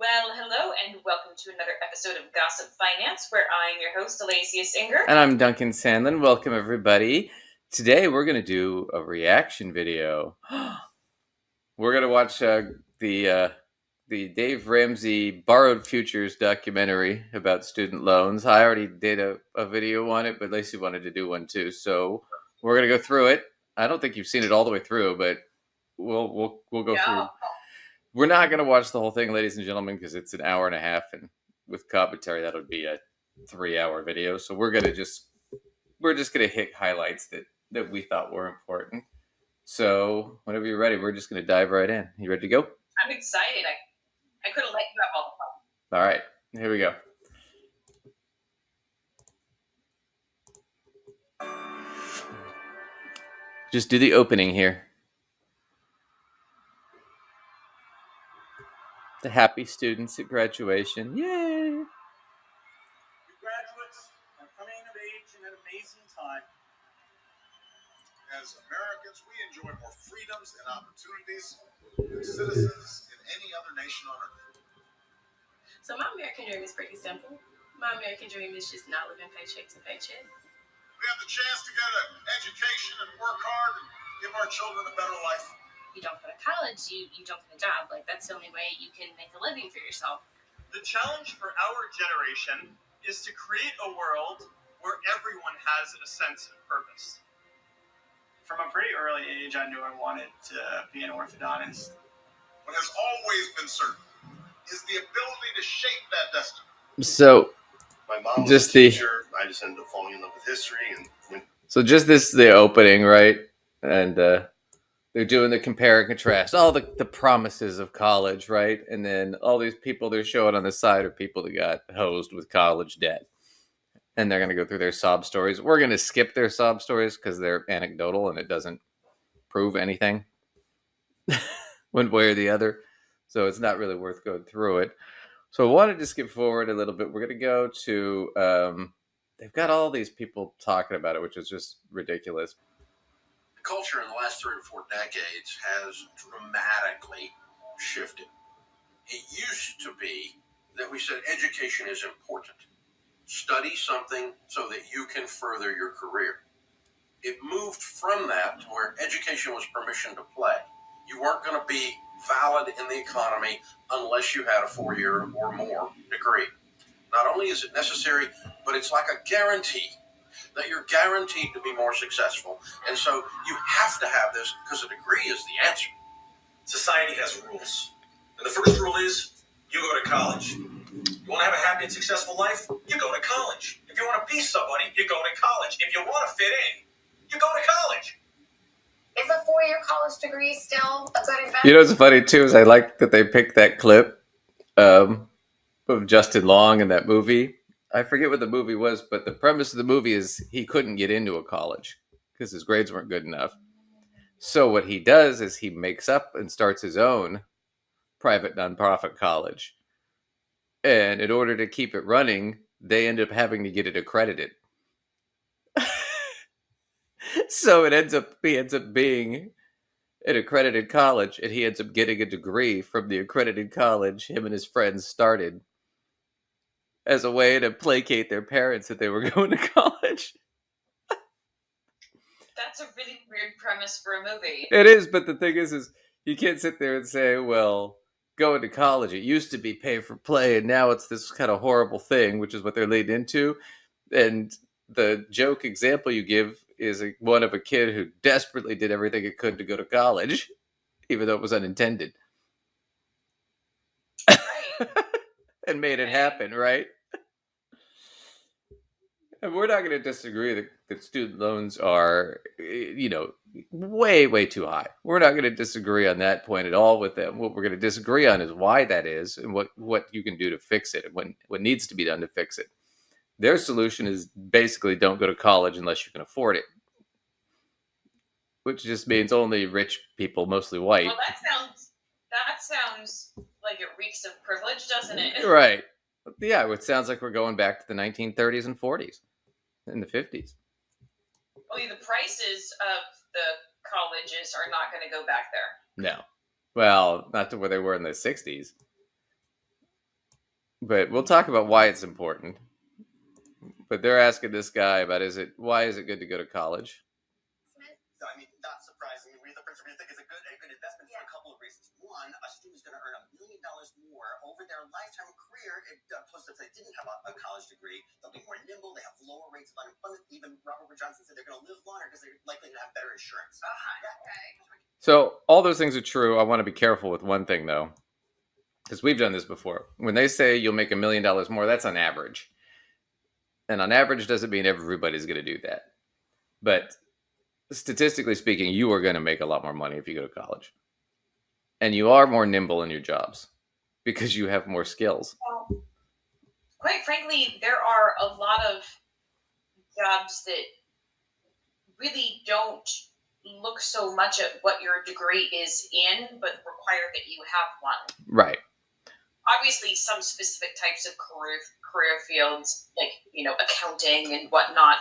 Well, hello and welcome to another episode of Gossip Finance, where I'm your host, Alacias and Duncan. And I'm Duncan Sandlin. Welcome, everybody. Today, we're going to do a reaction video. We're going to watch the Dave Ramsey Borrowed Futures documentary about student loans. I already did a video on it, but Lacey wanted to do one too. So we're going to go through it. I don't think you've seen it all the way through, but we'll go through. We're not going to watch the whole thing, ladies and gentlemen, because it's an hour and a half, and with commentary, that would be a 3-hour video. So we're just gonna hit highlights that we thought were important. So whenever you're ready, we're just gonna dive right in. You ready to go? I'm excited. I could have let you have all the fun. All right, here we go. Just do the opening here. The happy students at graduation. Yay! Graduates are coming of age in an amazing time. As Americans, we enjoy more freedoms and opportunities than citizens in any other nation on earth. So my American dream is pretty simple. My American dream is just not living paycheck to paycheck. We have the chance to get an education and work hard and give our children a better life. You don't go to college, you don't get a job. Like, that's the only way you can make a living for yourself. The challenge for our generation is to create a world where everyone has a sense of purpose. From a pretty early age, I knew I wanted to be an orthodontist. What has always been certain is the ability to shape that destiny. So, my mom was a teacher. I just ended up falling in love with history, so just the opening, right? And they're doing the compare and contrast, all the promises of college, right? And then all these people they're showing on the side are people that got hosed with college debt. And they're going to go through their sob stories. We're going to skip their sob stories because they're anecdotal and it doesn't prove anything one way or the other. So it's not really worth going through it. So I wanted to skip forward a little bit. We're going to go to, they've got all these people talking about it, which is just ridiculous. The culture in the last 3 or 4 decades has dramatically shifted. It used to be that we said education is important. Study something so that you can further your career. It moved from that to where education was permission to play. You weren't going to be valid in the economy unless you had a 4-year or more degree. Not only is it necessary, but it's like a guarantee that you're guaranteed to be more successful. And so you have to have this because a degree is the answer. Society has rules. And the first rule is you go to college. You want to have a happy and successful life? You go to college. If you want to be somebody, you go to college. If you want to fit in, you go to college. Is a 4-year college degree still a good investment? You know what's funny too is I like that they picked that clip of Justin Long in that movie. I forget what the movie was, but the premise of the movie is he couldn't get into a college because his grades weren't good enough. So what he does is he makes up and starts his own private nonprofit college. And in order to keep it running, they end up having to get it accredited. So he ends up being an accredited college, and he ends up getting a degree from the accredited college him and his friends started as a way to placate their parents that they were going to college. That's a really weird premise for a movie. It is, but the thing is you can't sit there and say, well, going to college, it used to be pay for play, and now it's this kind of horrible thing, which is what they're leading into. And the joke example you give is one of a kid who desperately did everything it could to go to college, even though it was unintended. Right. And made it happen, right? And we're not going to disagree that student loans are, way, way too high. We're not going to disagree on that point at all with them. What we're going to disagree on is why that is and what you can do to fix it and what needs to be done to fix it. Their solution is basically don't go to college unless you can afford it, which just means only rich people, mostly white. Well, that sounds like it reeks of privilege, doesn't it? Right. Yeah, it sounds like we're going back to the 1930s and 40s and the 50s. Well, the prices of the colleges are not going to go back there. No. Well, not to where they were in the 60s. But we'll talk about why it's important. But they're asking this guy about why is it good to go to college? I mean, not surprising. We the principal think it's a good investment for a couple of reasons. One, a student's going to earn $1 million more over their lifetime career. Plus, if they didn't have a college degree, they'll be more nimble. They have lower rates of unemployment. Even Robert Wood Johnson said they're going to live longer because they're likely to have better insurance. Okay. So all those things are true. I want to be careful with one thing though, because we've done this before. When they say you'll make $1 million more, that's on average. And on average doesn't mean everybody's going to do that. But statistically speaking, you are going to make a lot more money if you go to college. And you are more nimble in your jobs because you have more skills. Well, quite frankly, there are a lot of jobs that really don't look so much at what your degree is in, but require that you have one. Right. Obviously, some specific types of career fields, like accounting and whatnot,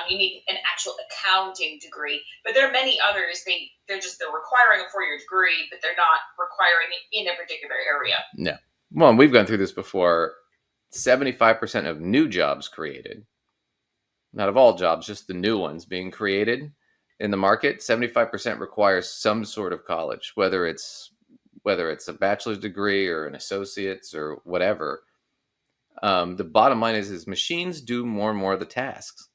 you need an actual accounting degree. But there are many others. They're requiring a 4-year degree, but they're not requiring it in a particular area. No. Well, we've gone through this before. 75% of new jobs created, not of all jobs, just the new ones being created in the market, 75% requires some sort of college, whether it's a bachelor's degree or an associate's or whatever. The bottom line is machines do more and more of the tasks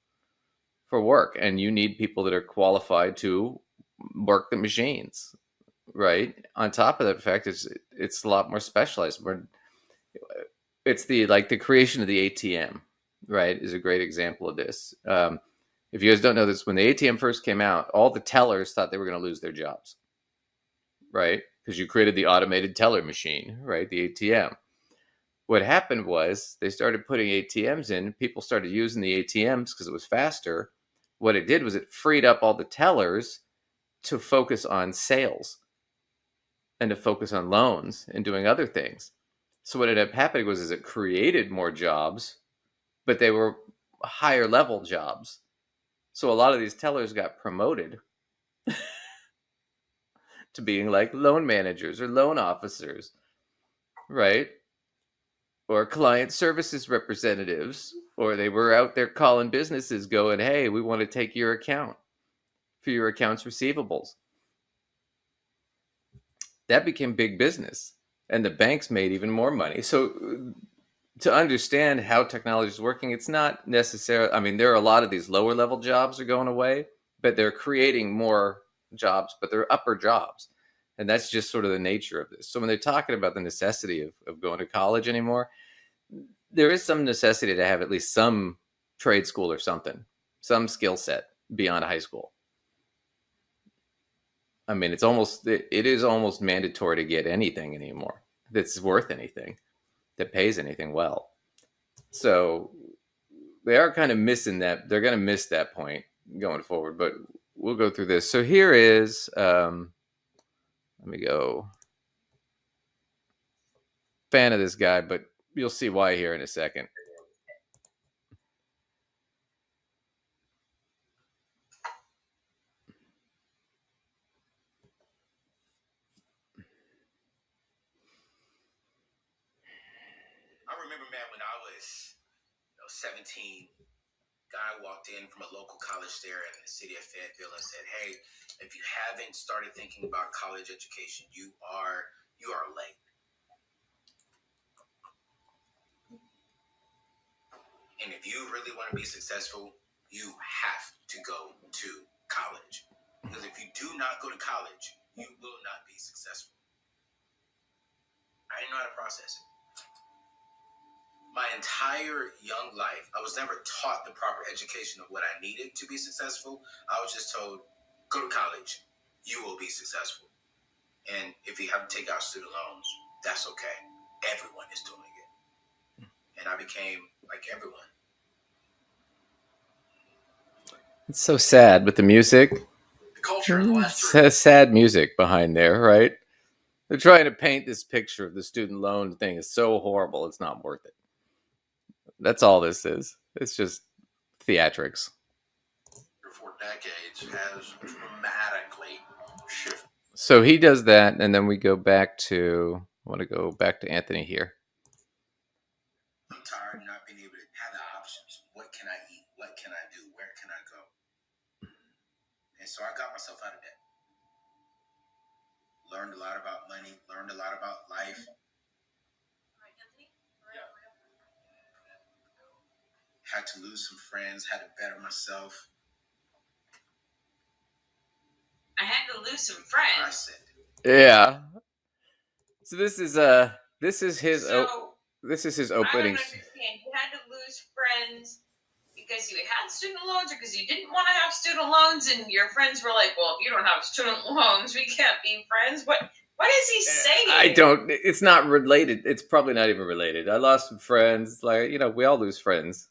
for work, and you need people that are qualified to work the machines, right? On top of that fact, it's a lot more specialized. It's the creation of the ATM, right, is a great example of this. If you guys don't know this, when the ATM first came out, all the tellers thought they were going to lose their jobs, right? Because you created the automated teller machine, right? The ATM. What happened was they started putting ATMs in. People started using the ATMs because it was faster. What it did was it freed up all the tellers to focus on sales and to focus on loans and doing other things. So what ended up happening was it created more jobs, but they were higher level jobs. So a lot of these tellers got promoted to being like loan managers or loan officers, right? Or client services representatives, or they were out there calling businesses going, hey, we want to take your account for your accounts receivables. That became big business, and the banks made even more money. So to understand how technology is working, it's not necessarily, I mean, there are a lot of these lower level jobs are going away, but they're creating more jobs, but they're upper jobs. And that's just sort of the nature of this. So when they're talking about the necessity of going to college anymore, there is some necessity to have at least some trade school or something, some skill set beyond high school. I mean, it is almost mandatory to get anything anymore that's worth anything, that pays anything well. So they are kind of missing that. They're going to miss that point going forward, but we'll go through this. So here is, let me go. Fan of this guy, but you'll see why here in a second. I remember, man, when I was 17, guy walked in from a local college there in the city of Fayetteville and said, hey, if you haven't started thinking about college education, you are late. And if you really want to be successful, you have to go to college. Because if you do not go to college, you will not be successful. I didn't know how to process it. My entire young life, I was never taught the proper education of what I needed to be successful. I was just told, go to college, you will be successful. And if you have to take out student loans, that's okay. Everyone is doing it. And I became like everyone. It's so sad with the music. The culture in the last Sad music behind there, right? They're trying to paint this picture of the student loan thing is so horrible, it's not worth it. That's all this is. It's just theatrics. For decades has dramatically shifted. So he does that, and then we go back to, I want to go back to Anthony here. can I do? Where can I go? And so I got myself out of debt. Learned a lot about money, learned a lot about life. Had to lose some friends, had to better myself. I had to lose some I friends. said, Yeah. So this is his So this is his I don't opening. understand. You had to lose friends because you had student loans, or because you didn't want to have student loans, and your friends were like, "Well, if you don't have student loans, we can't be friends." What is he saying? I don't. It's not related. It's probably not even related. I lost some friends. Like, you know, we all lose friends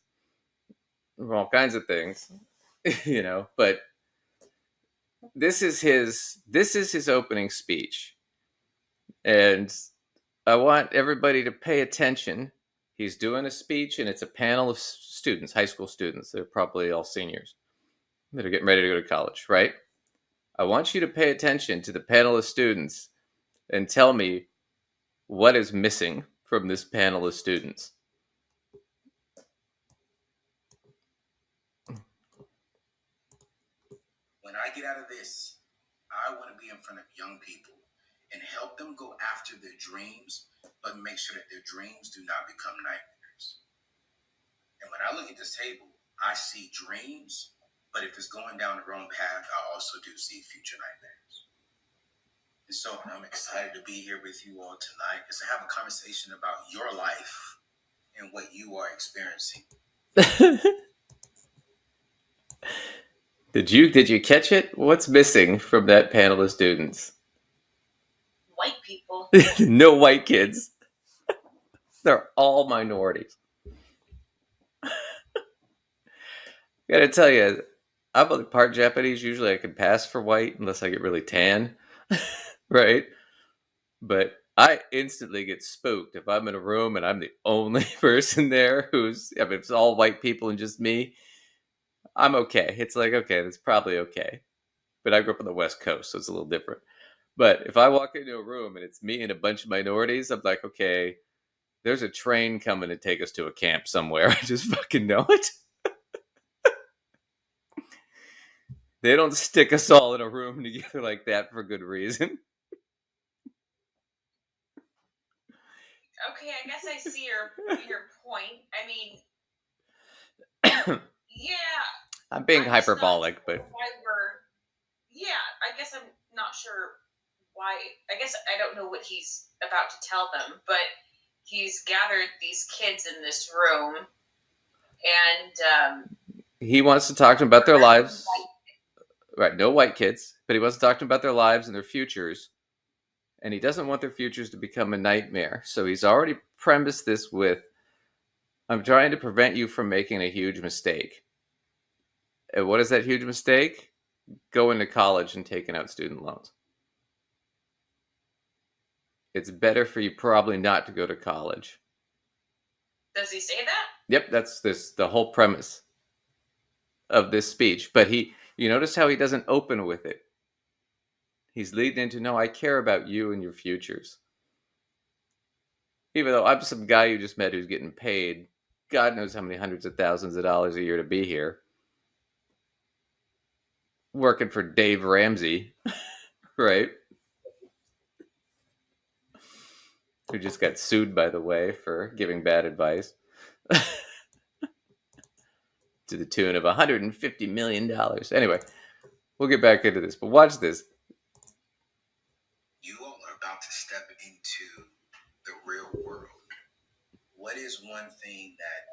from all kinds of things. You know, but this is his opening speech, and I want everybody to pay attention. He's doing a speech, and it's a panel of students, high school students. They're probably all seniors that are getting ready to go to college, right? I want you to pay attention to the panel of students and tell me what is missing from this panel of students. when I get out of this, I want to be in front of young people and help them go after their dreams, but make sure that their dreams do not become nightmares. And when I look at this table, I see dreams, but if it's going down the wrong path, I also do see future nightmares. And so I'm excited to be here with you all tonight, just to have a conversation about your life and what you are experiencing. Did you catch it? What's missing from that panel of students? White people. No white kids. They're all minorities. I gotta tell you, I'm like part Japanese. Usually I can pass for white unless I get really tan. Right? But I instantly get spooked if I'm in a room and I'm the only person there if it's all white people and just me, I'm okay. It's like, okay, that's probably okay. But I grew up on the West Coast, so it's a little different. But if I walk into a room and it's me and a bunch of minorities, I'm like, okay, there's a train coming to take us to a camp somewhere. I just fucking know it. They don't stick us all in a room together like that for good reason. Okay, I guess I see your point. I mean, yeah. I'm being I'm just not hyperbolic, sure but why I guess I'm not sure why. I guess I don't know what he's about to tell them, but he's gathered these kids in this room, and he wants to talk to them about their lives. Right, no white kids, but he wants to talk to them about their lives and their futures. And he doesn't want their futures to become a nightmare. So he's already premised this with, I'm trying to prevent you from making a huge mistake. And what is that huge mistake? Going to college and taking out student loans. It's better for you probably not to go to college. Does he say that? Yep, that's the whole premise of this speech. But you notice how he doesn't open with it. He's leading into, no, I care about you and your futures. Even though I'm some guy you just met who's getting paid God knows how many hundreds of thousands of dollars a year to be here. Working for Dave Ramsey, right? Who just got sued, by the way, for giving bad advice. To the tune of $150 million. Anyway, we'll get back into this, but watch this. You all are about to step into the real world. What is one thing that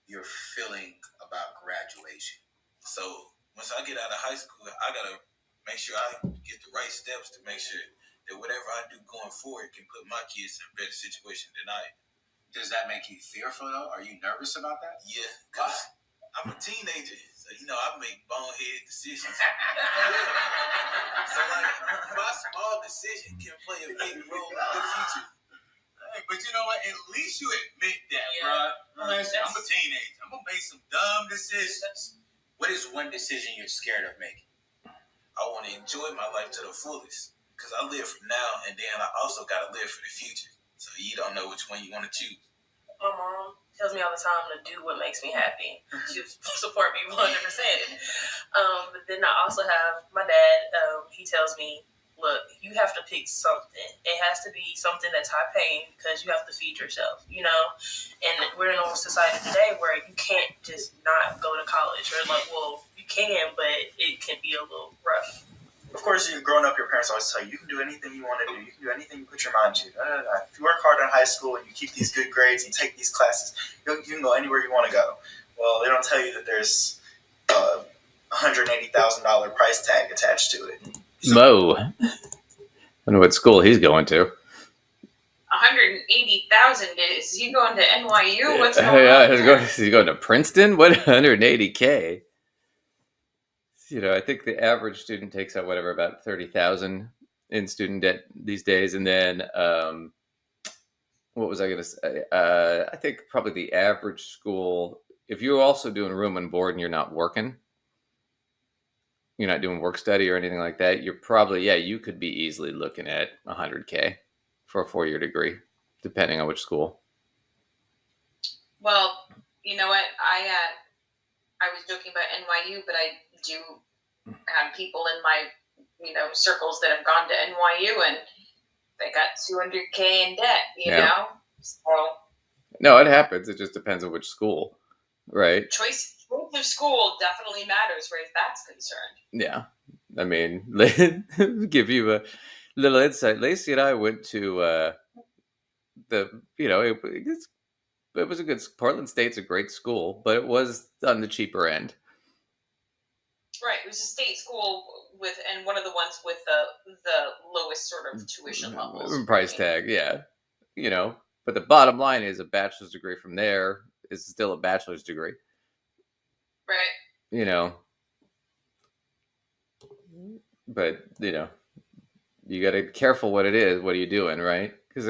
you're feeling about graduation? So once I get out of high school, I gotta make sure I get the right steps to make sure that whatever I do going forward can put my kids in a better situation than I am. Does that make you fearful though? Are you nervous about that? Yeah, because I'm a teenager, so I make bonehead decisions. So my small decision can play a big role in the future. Hey, but you know what? At least you admit that, bro. I'm a teenager. I'm gonna make some dumb decisions. What is one decision you're scared of making? I want to enjoy my life to the fullest, because I live for now, and then I also gotta live for the future. So you don't know which one you want to choose. My mom tells me all the time to do what makes me happy. She support me 100%. But then I also have my dad. He tells me, look, you have to pick something. It has to be something that's high paying because you have to feed yourself, you know? And we're in a society today where you can't just not go to college. Or like, well, you can, but it can be a little rough. Of course, growing up, your parents always tell you can do anything you want to do. You can do anything you put your mind to. If you work hard in high school and you keep these good grades, you take these classes, you can go anywhere you want to go. Well, they don't tell you that there's a $180,000 price tag attached to it. So, Mo. I wonder what school he's going to. 180,000 is you going to NYU? What's going on? Yeah, he's going to Princeton. What 180K? You know, I think the average student takes out whatever about 30,000 in student debt these days, and then what was I going to say? I think probably the average school, if you're also doing room and board and you're not working, you're not doing work study or anything like that, you're probably, you could be easily looking at 100K for a 4-year degree, depending on which school. Well, you know what? I was joking about NYU, but I do have people in my circles that have gone to NYU and they got 200K in debt. You know, so no, it happens. It just depends on which school, right? Choice of school definitely matters, where that's concerned. Yeah, I mean, give you a little insight. Lacey and I went to it was a good. Portland State's a great school, but it was on the cheaper end. Right, it was a state school and one of the ones with the lowest sort of tuition levels. Price tag, yeah. You know, but the bottom line is a bachelor's degree from there is still a bachelor's degree. Right. You know, but you got to be careful what it is. What are you doing, right? Because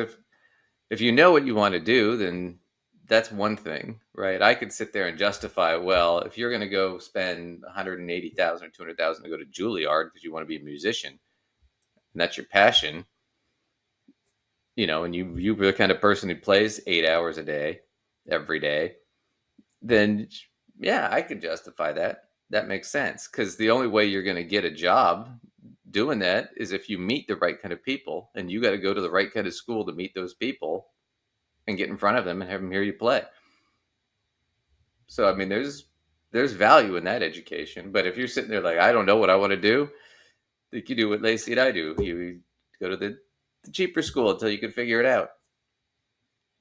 if you know what you want to do, then that's one thing, right? I could sit there and justify, well, if you're going to go spend $180,000 or $200,000 to go to Juilliard because you want to be a musician, and that's your passion, and you're the kind of person who plays 8 hours a day, every day, then I could justify that. That makes sense, because the only way you're going to get a job doing that is if you meet the right kind of people, and you got to go to the right kind of school to meet those people and get in front of them and have them hear you play. So, I mean, there's value in that education. But if you're sitting there like, I don't know what I want to do, you can do what Lacey and I do. You go to the cheaper school until you can figure it out,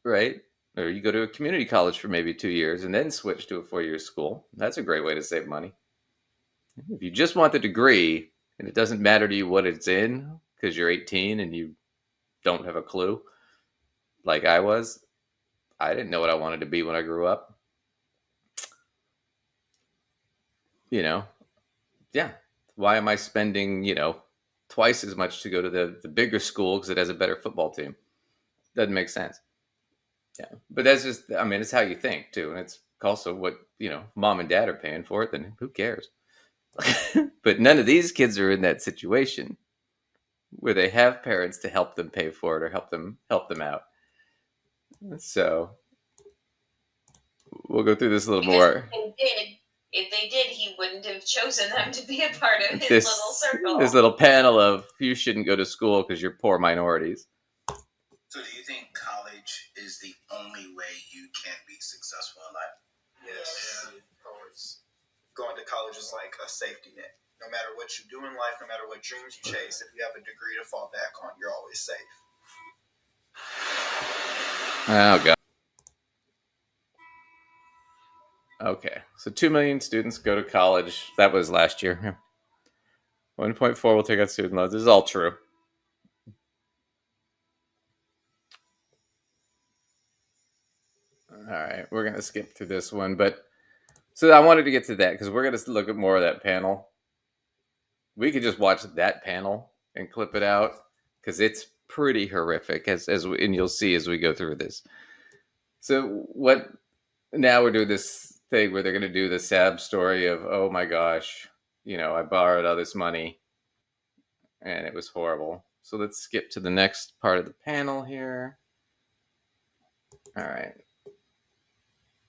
right? Or you go to a community college for maybe 2 years and then switch to a 4-year school. That's a great way to save money. If you just want the degree and it doesn't matter to you what it's in because you're 18 and you don't have a clue, like I was, I didn't know what I wanted to be when I grew up. Why am I spending, twice as much to go to the bigger school because it has a better football team? Doesn't make sense. Yeah. But that's just, I mean, it's how you think too. And it's also what, mom and dad are paying for it, then who cares? But none of these kids are in that situation where they have parents to help them pay for it or help them out. So we'll go through this a little more. If they did, he wouldn't have chosen them to be a part of his little circle. This little panel of you shouldn't go to school because you're poor minorities. So do you think college is the only way you can be successful in life? yes, always. Going to college is like a safety net. No matter what you do in life, no matter what dreams you chase, if you have a degree to fall back on, you're always safe. Oh, God. Okay, so 2 million students go to college. That was last year. 1.4 will take out student loans. This is all true. All right, we're going to skip through this one. But so I wanted to get to that because we're going to look at more of that panel. We could just watch that panel and clip it out because it's pretty horrific, and you'll see as we go through this. So now we're doing this thing where they're going to do the sad story of, oh my gosh, I borrowed all this money and it was horrible. So let's skip to the next part of the panel here. All right.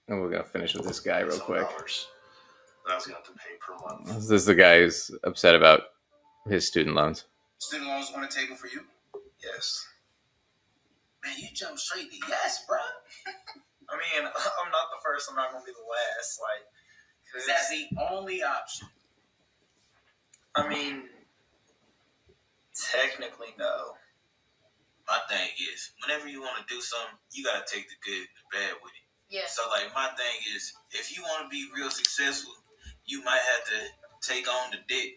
And we're gonna finish with this guy real quick. $800 that I was gonna have to pay per month. This is the guy who's upset about his student loans. Student loans on the table for you? Yes. Man, you jump straight to yes, bro. I mean, I'm not the first. I'm not gonna be the last. Like, Is that the only option? I mean, technically, no. My thing is, whenever you want to do something, you gotta take the good and the bad with it. Yeah. So, like, my thing is, if you want to be real successful, you might have to take on the debt.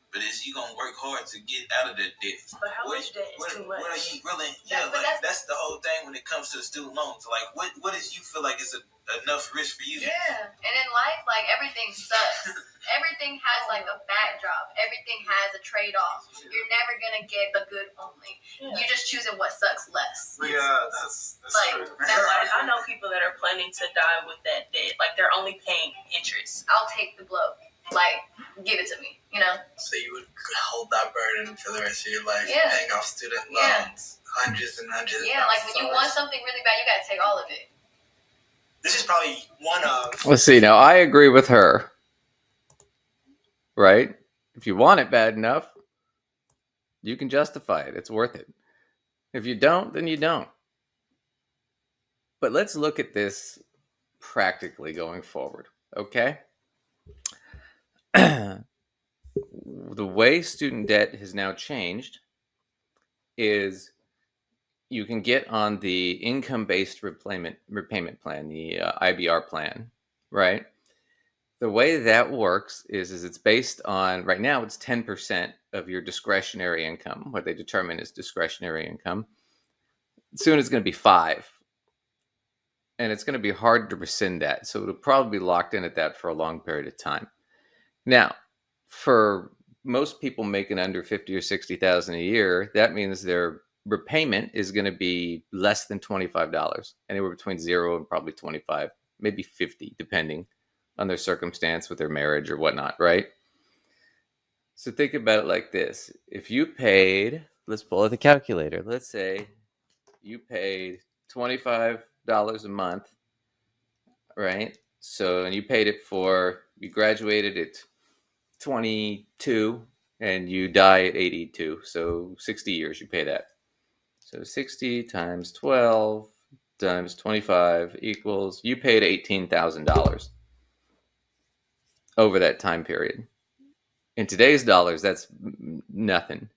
But you gonna work hard to get out of that debt. But how much debt is too much? What are you really? Yeah, but that's the whole thing when it comes to student loans. Like, what is you feel like is enough risk for you? Yeah, and in life, like, everything sucks. Everything has like a backdrop. Everything has a trade-off. You're never gonna get the good only. Yeah. You're just choosing what sucks less. Yeah, that's Like, true. I know people that are planning to die with that debt. Like, they're only paying interest. I'll take the blow. Like, give it to me. You know. So you would hold that burden for the rest of your life, Yeah. paying off student Yeah. loans, hundreds and hundreds. Yeah, like when you want something really bad, you gotta take all of it. This is probably one of. Let's see. Now, I agree with her. Right? If you want it bad enough, you can justify it. It's worth it. If you don't, then you don't. But let's look at this practically going forward. Okay? The way student debt has now changed is you can get on the income-based repayment plan, the IBR plan, right? The way that works is it's based on, right now it's 10% of your discretionary income, what they determine is discretionary income. Soon it's going to be 5%. And it's going to be hard to rescind that. So it'll probably be locked in at that for a long period of time. Now, for most people making under 50 or 60,000 a year, that means their repayment is going to be less than $25, anywhere between 0 and probably 25, maybe 50, depending on their circumstance with their marriage or whatnot, right? So think about it like this. If you paid, let's pull out the calculator. Let's say you paid $25 a month, right? So, and you paid it for, you graduated at 22 and you die at 82. So 60 years you pay that. So 60 times 12 times 25 equals, you paid $18,000 over that time period. In today's dollars, that's nothing.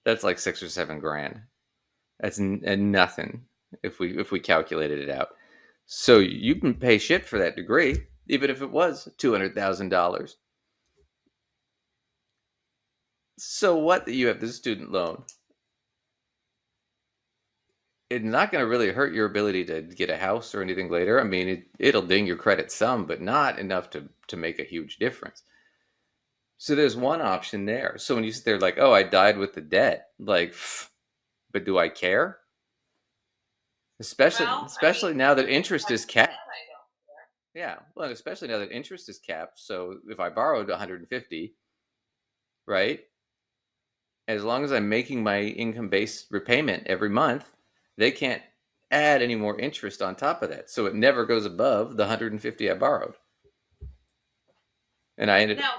That's like $6 or $7 grand. That's nothing if we calculated it out. So you can pay shit for that degree, even if it was $200,000. So what? You have this student loan. It's not going to really hurt your ability to get a house or anything later. I mean, it'll ding your credit some, but not enough to make a huge difference. So there's one option there. So when you sit there like, oh, I died with the debt, like, but do I care? Especially now that interest is capped. Yeah, well, especially now that interest is capped. So if I borrowed 150, right? As long as I'm making my income-based repayment every month, they can't add any more interest on top of that. So it never goes above the 150 I borrowed. And I ended Now,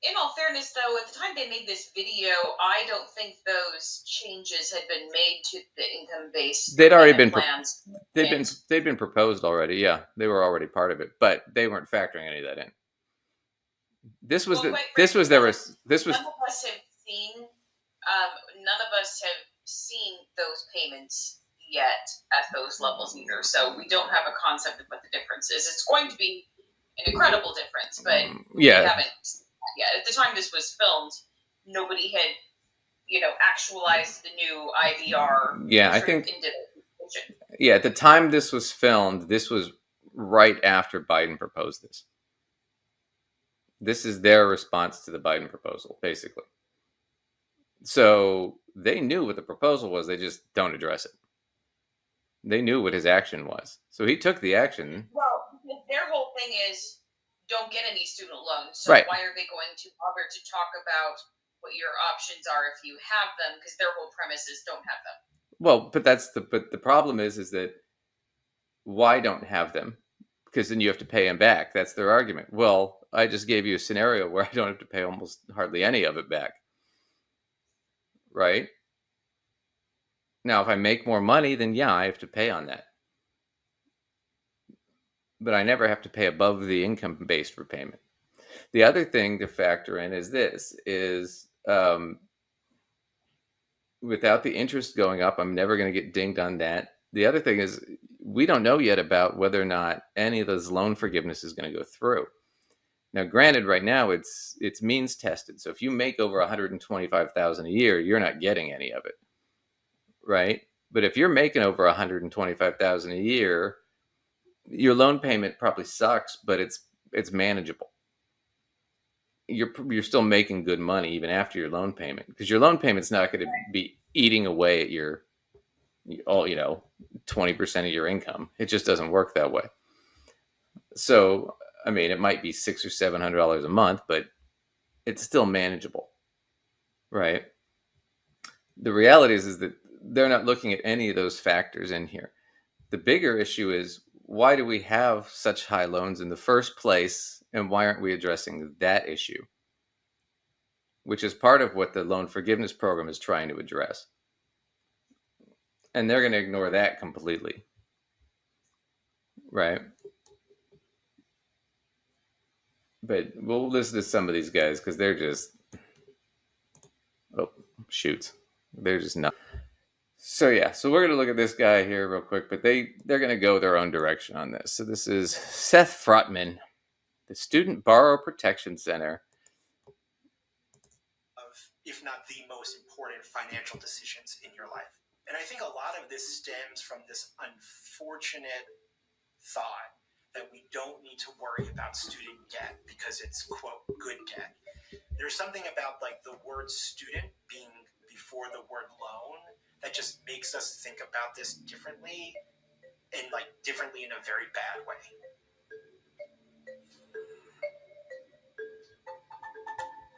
in all fairness, though, at the time they made this video, I don't think those changes had been made to the income-based. They'd already been plans. they'd been proposed already. Yeah, they were already part of it, but they weren't factoring any of that in. This was Well, none none of us have seen. None of us have seen those payments yet at those levels either, so we don't have a concept of what the difference is. It's going to be an incredible difference, but we haven't yet. At the time this was filmed, nobody had, actualized the new IVR. Yeah, I think. Yeah, at the time this was filmed, this was right after Biden proposed this. This is their response to the Biden proposal, basically. So they knew what the proposal was, they just don't address it. They knew what his action was. So he took the action. Well, their whole thing is don't get any student loans. So Right. Why are they going to bother to talk about what your options are if you have them? Because their whole premise is don't have them. Well, but the problem is that why don't have them? Because then you have to pay them back. That's their argument. Well, I just gave you a scenario where I don't have to pay almost hardly any of it back. Right? Now, if I make more money, then yeah, I have to pay on that. But I never have to pay above the income-based repayment. The other thing to factor in is this, is without the interest going up, I'm never going to get dinged on that. The other thing is we don't know yet about whether or not any of those loan forgiveness is going to go through. Now, granted, right now it's means tested. So if you make over $125,000 a year, you're not getting any of it, right? But if you're making over $125,000 a year, your loan payment probably sucks, but it's manageable. You're still making good money even after your loan payment, because your loan payment's not going to be eating away at your 20% of your income. It just doesn't work that way. So, I mean, it might be $600 or $700 a month, but it's still manageable, right? The reality is that they're not looking at any of those factors in here. The bigger issue is, why do we have such high loans in the first place, and why aren't we addressing that issue? Which is part of what the loan forgiveness program is trying to address. And they're going to ignore that completely, right? But we'll listen to some of these guys because they're just, they're just not. So yeah, so we're going to look at this guy here real quick, but they're going to go their own direction on this. So this is Seth Frotman, the Student Borrower Protection Center. If not the most important financial decisions in your life. And I think a lot of this stems from this unfortunate thought that we don't need to worry about student debt because it's, quote, good debt. There's something about like the word student being before the word loan that just makes us think about this differently, and like differently in a very bad way.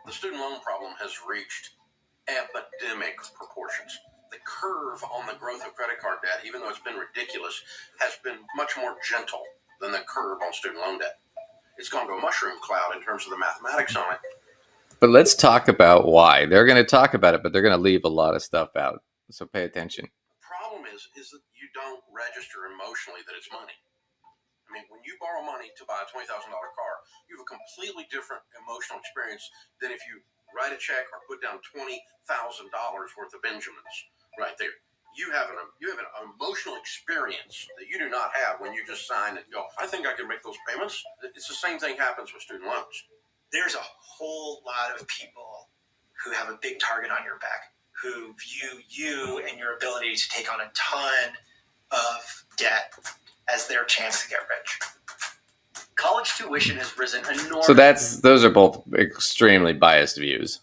The student loan problem has reached epidemic proportions. The curve on the growth of credit card debt, even though it's been ridiculous, has been much more gentle than the curve on student loan debt. It's gone to a mushroom cloud in terms of the mathematics on it. But let's talk about why. They're going to talk about it, but they're going to leave a lot of stuff out. So pay attention. The problem is that you don't register emotionally that it's money. I mean, when you borrow money to buy a $20,000 car, you have a completely different emotional experience than if you write a check or put down $20,000 worth of Benjamins right there. You have an emotional experience that you do not have when you just sign and go, I think I can make those payments. It's the same thing happens with student loans. There's a whole lot of people who have a big target on your back, who view you and your ability to take on a ton of debt as their chance to get rich. College tuition has risen enormously. So those are both extremely biased views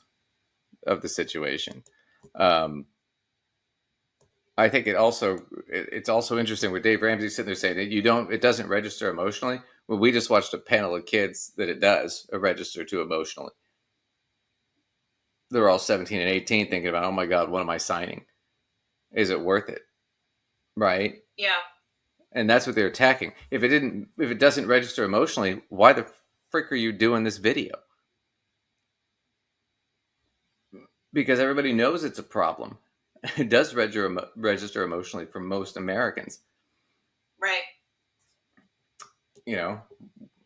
of the situation. I think it's also interesting where Dave Ramsey sitting there saying that it doesn't register emotionally. Well, we just watched a panel of kids that it does register to emotionally. They're all 17 and 18 thinking about, oh my God, what am I signing? Is it worth it? Right? Yeah. And that's what they're attacking. If it doesn't register emotionally, why the frick are you doing this video? Because everybody knows it's a problem. It does register emotionally for most Americans. Right. You know,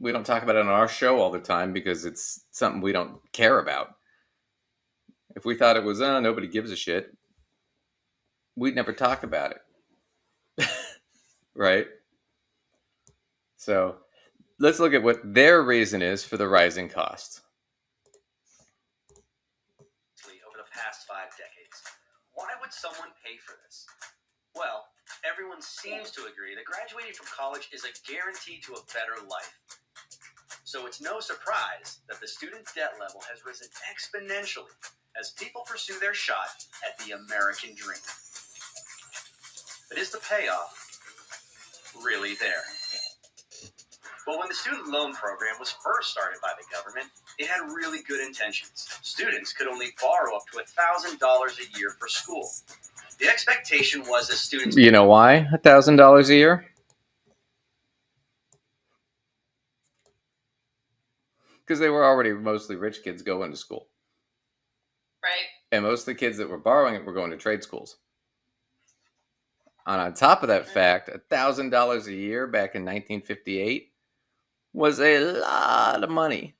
we don't talk about it on our show all the time because it's something we don't care about. If we thought it was, nobody gives a shit, we'd never talk about it. Right? So let's look at what their reason is for the rising costs. Over the past 5 decades. Why would someone pay for this? Well, everyone seems to agree that graduating from college is a guarantee to a better life. So it's no surprise that the student debt level has risen exponentially as people pursue their shot at the American dream. But is the payoff really there? Well, when the student loan program was first started by the government, it had really good intentions. Students could only borrow up to $1,000 a year for school. The expectation was that students... You know why $1,000 a year? because they were already mostly rich kids going to school. Right. And most of the kids that were borrowing it were going to trade schools. And on top of that fact, $1,000 a year back in 1958 was a lot of money.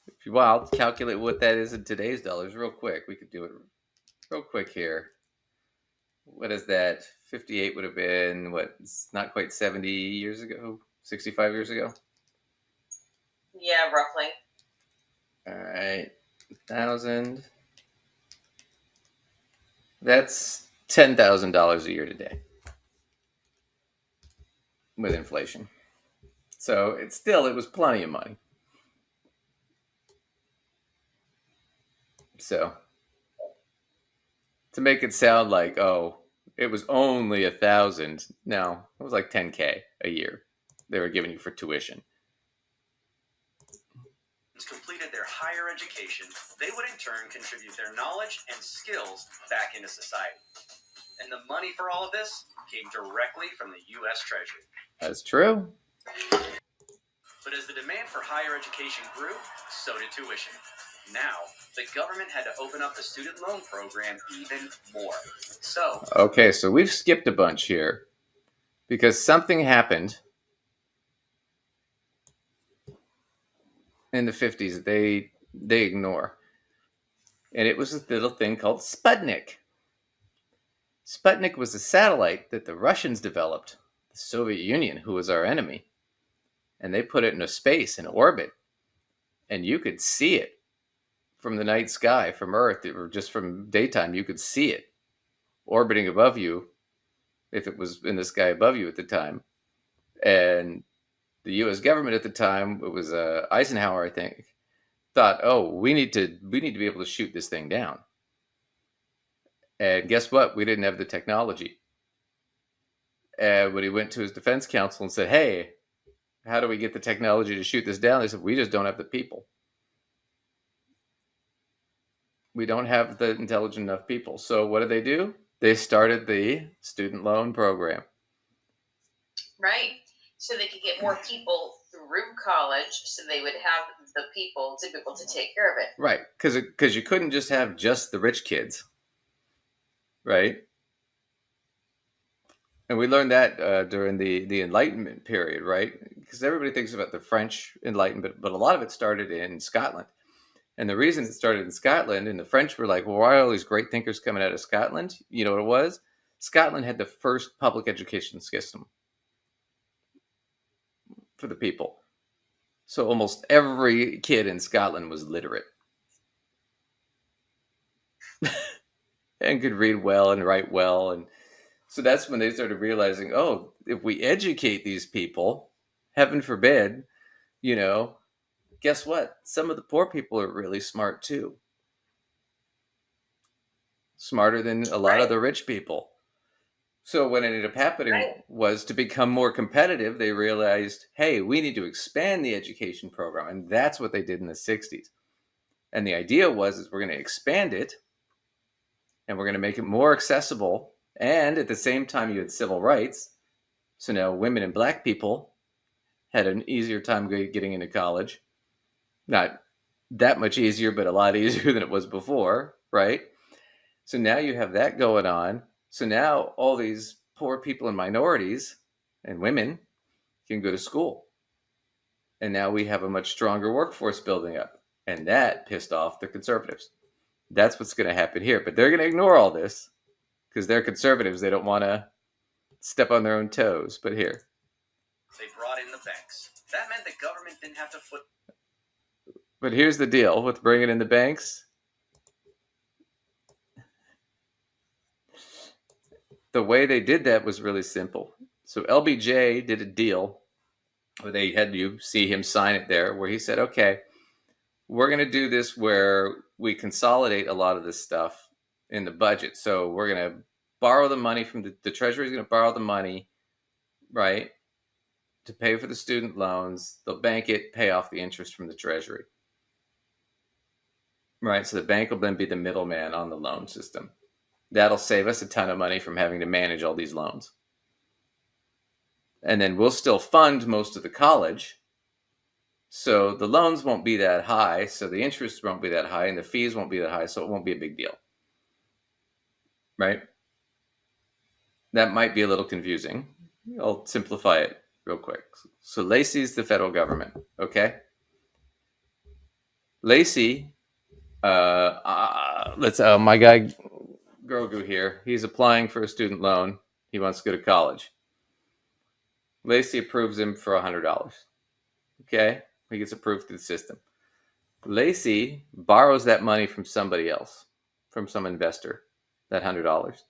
If you want to calculate what that is in today's dollars real quick, we could do it real quick here. What is that? 58 would have been, what, not quite 70 years ago? 65 years ago? Yeah, roughly. All right. 1,000. That's $10,000 a year today with inflation. So it was plenty of money. So to make it sound like, oh, it was only 1,000. No, it was like 10K a year they were giving you for tuition. Completed their higher education, they would in turn contribute their knowledge and skills back into society. And the money for all of this came directly from the U.S. Treasury. That's true. But as the demand for higher education grew, so did tuition. Now, the government had to open up the student loan program even more. Okay, so we've skipped a bunch here because something happened in the 50s that they ignore. And it was this little thing called Sputnik. Sputnik was a satellite that the Russians developed, the Soviet Union, who was our enemy. And they put it into space, in orbit. And you could see it from the night sky, from Earth, or just from daytime. You could see it orbiting above you, if it was in the sky above you at the time. And the U.S. government at the time, it was Eisenhower, I think, thought, oh, we need to be able to shoot this thing down. And guess what? We didn't have the technology. And when he went to his defense counsel and said, hey, how do we get the technology to shoot this down? They said, we just don't have the people. We don't have the intelligent enough people. So what did they do? They started the student loan program. Right. So they could get more people through college, so they would have the people to be able to take care of it. Right. Because you couldn't just have just the rich kids. Right. And we learned that during the Enlightenment period, right? Because everybody thinks about the French Enlightenment, but a lot of it started in Scotland. And the reason it started in Scotland, and the French were like, well, why are all these great thinkers coming out of Scotland? You know what it was? Scotland had the first public education system for the people. So almost every kid in Scotland was literate and could read well and write well. And so that's when they started realizing, oh, if we educate these people, heaven forbid, guess what? Some of the poor people are really smart too. Smarter than a lot of the rich people. So what ended up happening was, to become more competitive, they realized, hey, we need to expand the education program. And that's what they did in the 60s. And the idea was we're going to expand it, and we're going to make it more accessible. And at the same time, you had civil rights. So now women and black people had an easier time getting into college. Not that much easier, but a lot easier than it was before, right? So now you have that going on. So now all these poor people and minorities and women can go to school. And now we have a much stronger workforce building up. And that pissed off the conservatives. That's what's going to happen here. But they're going to ignore all this because they're conservatives. They don't want to step on their own toes. But here. They brought in the banks. That meant the government didn't have to foot. But here's the deal with bringing in the banks. The way they did that was really simple. So LBJ did a deal where they had you see him sign it there, where he said, okay, we're going to do this where we consolidate a lot of this stuff in the budget. So we're going to borrow the money from the Treasury is going to borrow the money, right, to pay for the student loans. They'll bank it, pay off the interest from the Treasury. Right, so the bank will then be the middleman on the loan system. That'll save us a ton of money from having to manage all these loans. And then we'll still fund most of the college. So the loans won't be that high, so the interest won't be that high, and the fees won't be that high, so it won't be a big deal. Right? That might be a little confusing. I'll simplify it real quick. So Lacey's the federal government, okay? Lacey, my guy Grogu here, he's applying for a student loan. He wants to go to college. Lacey approves him for $100. Okay? He gets approved through the system. Lacey borrows that money from somebody else, from some investor, that $100.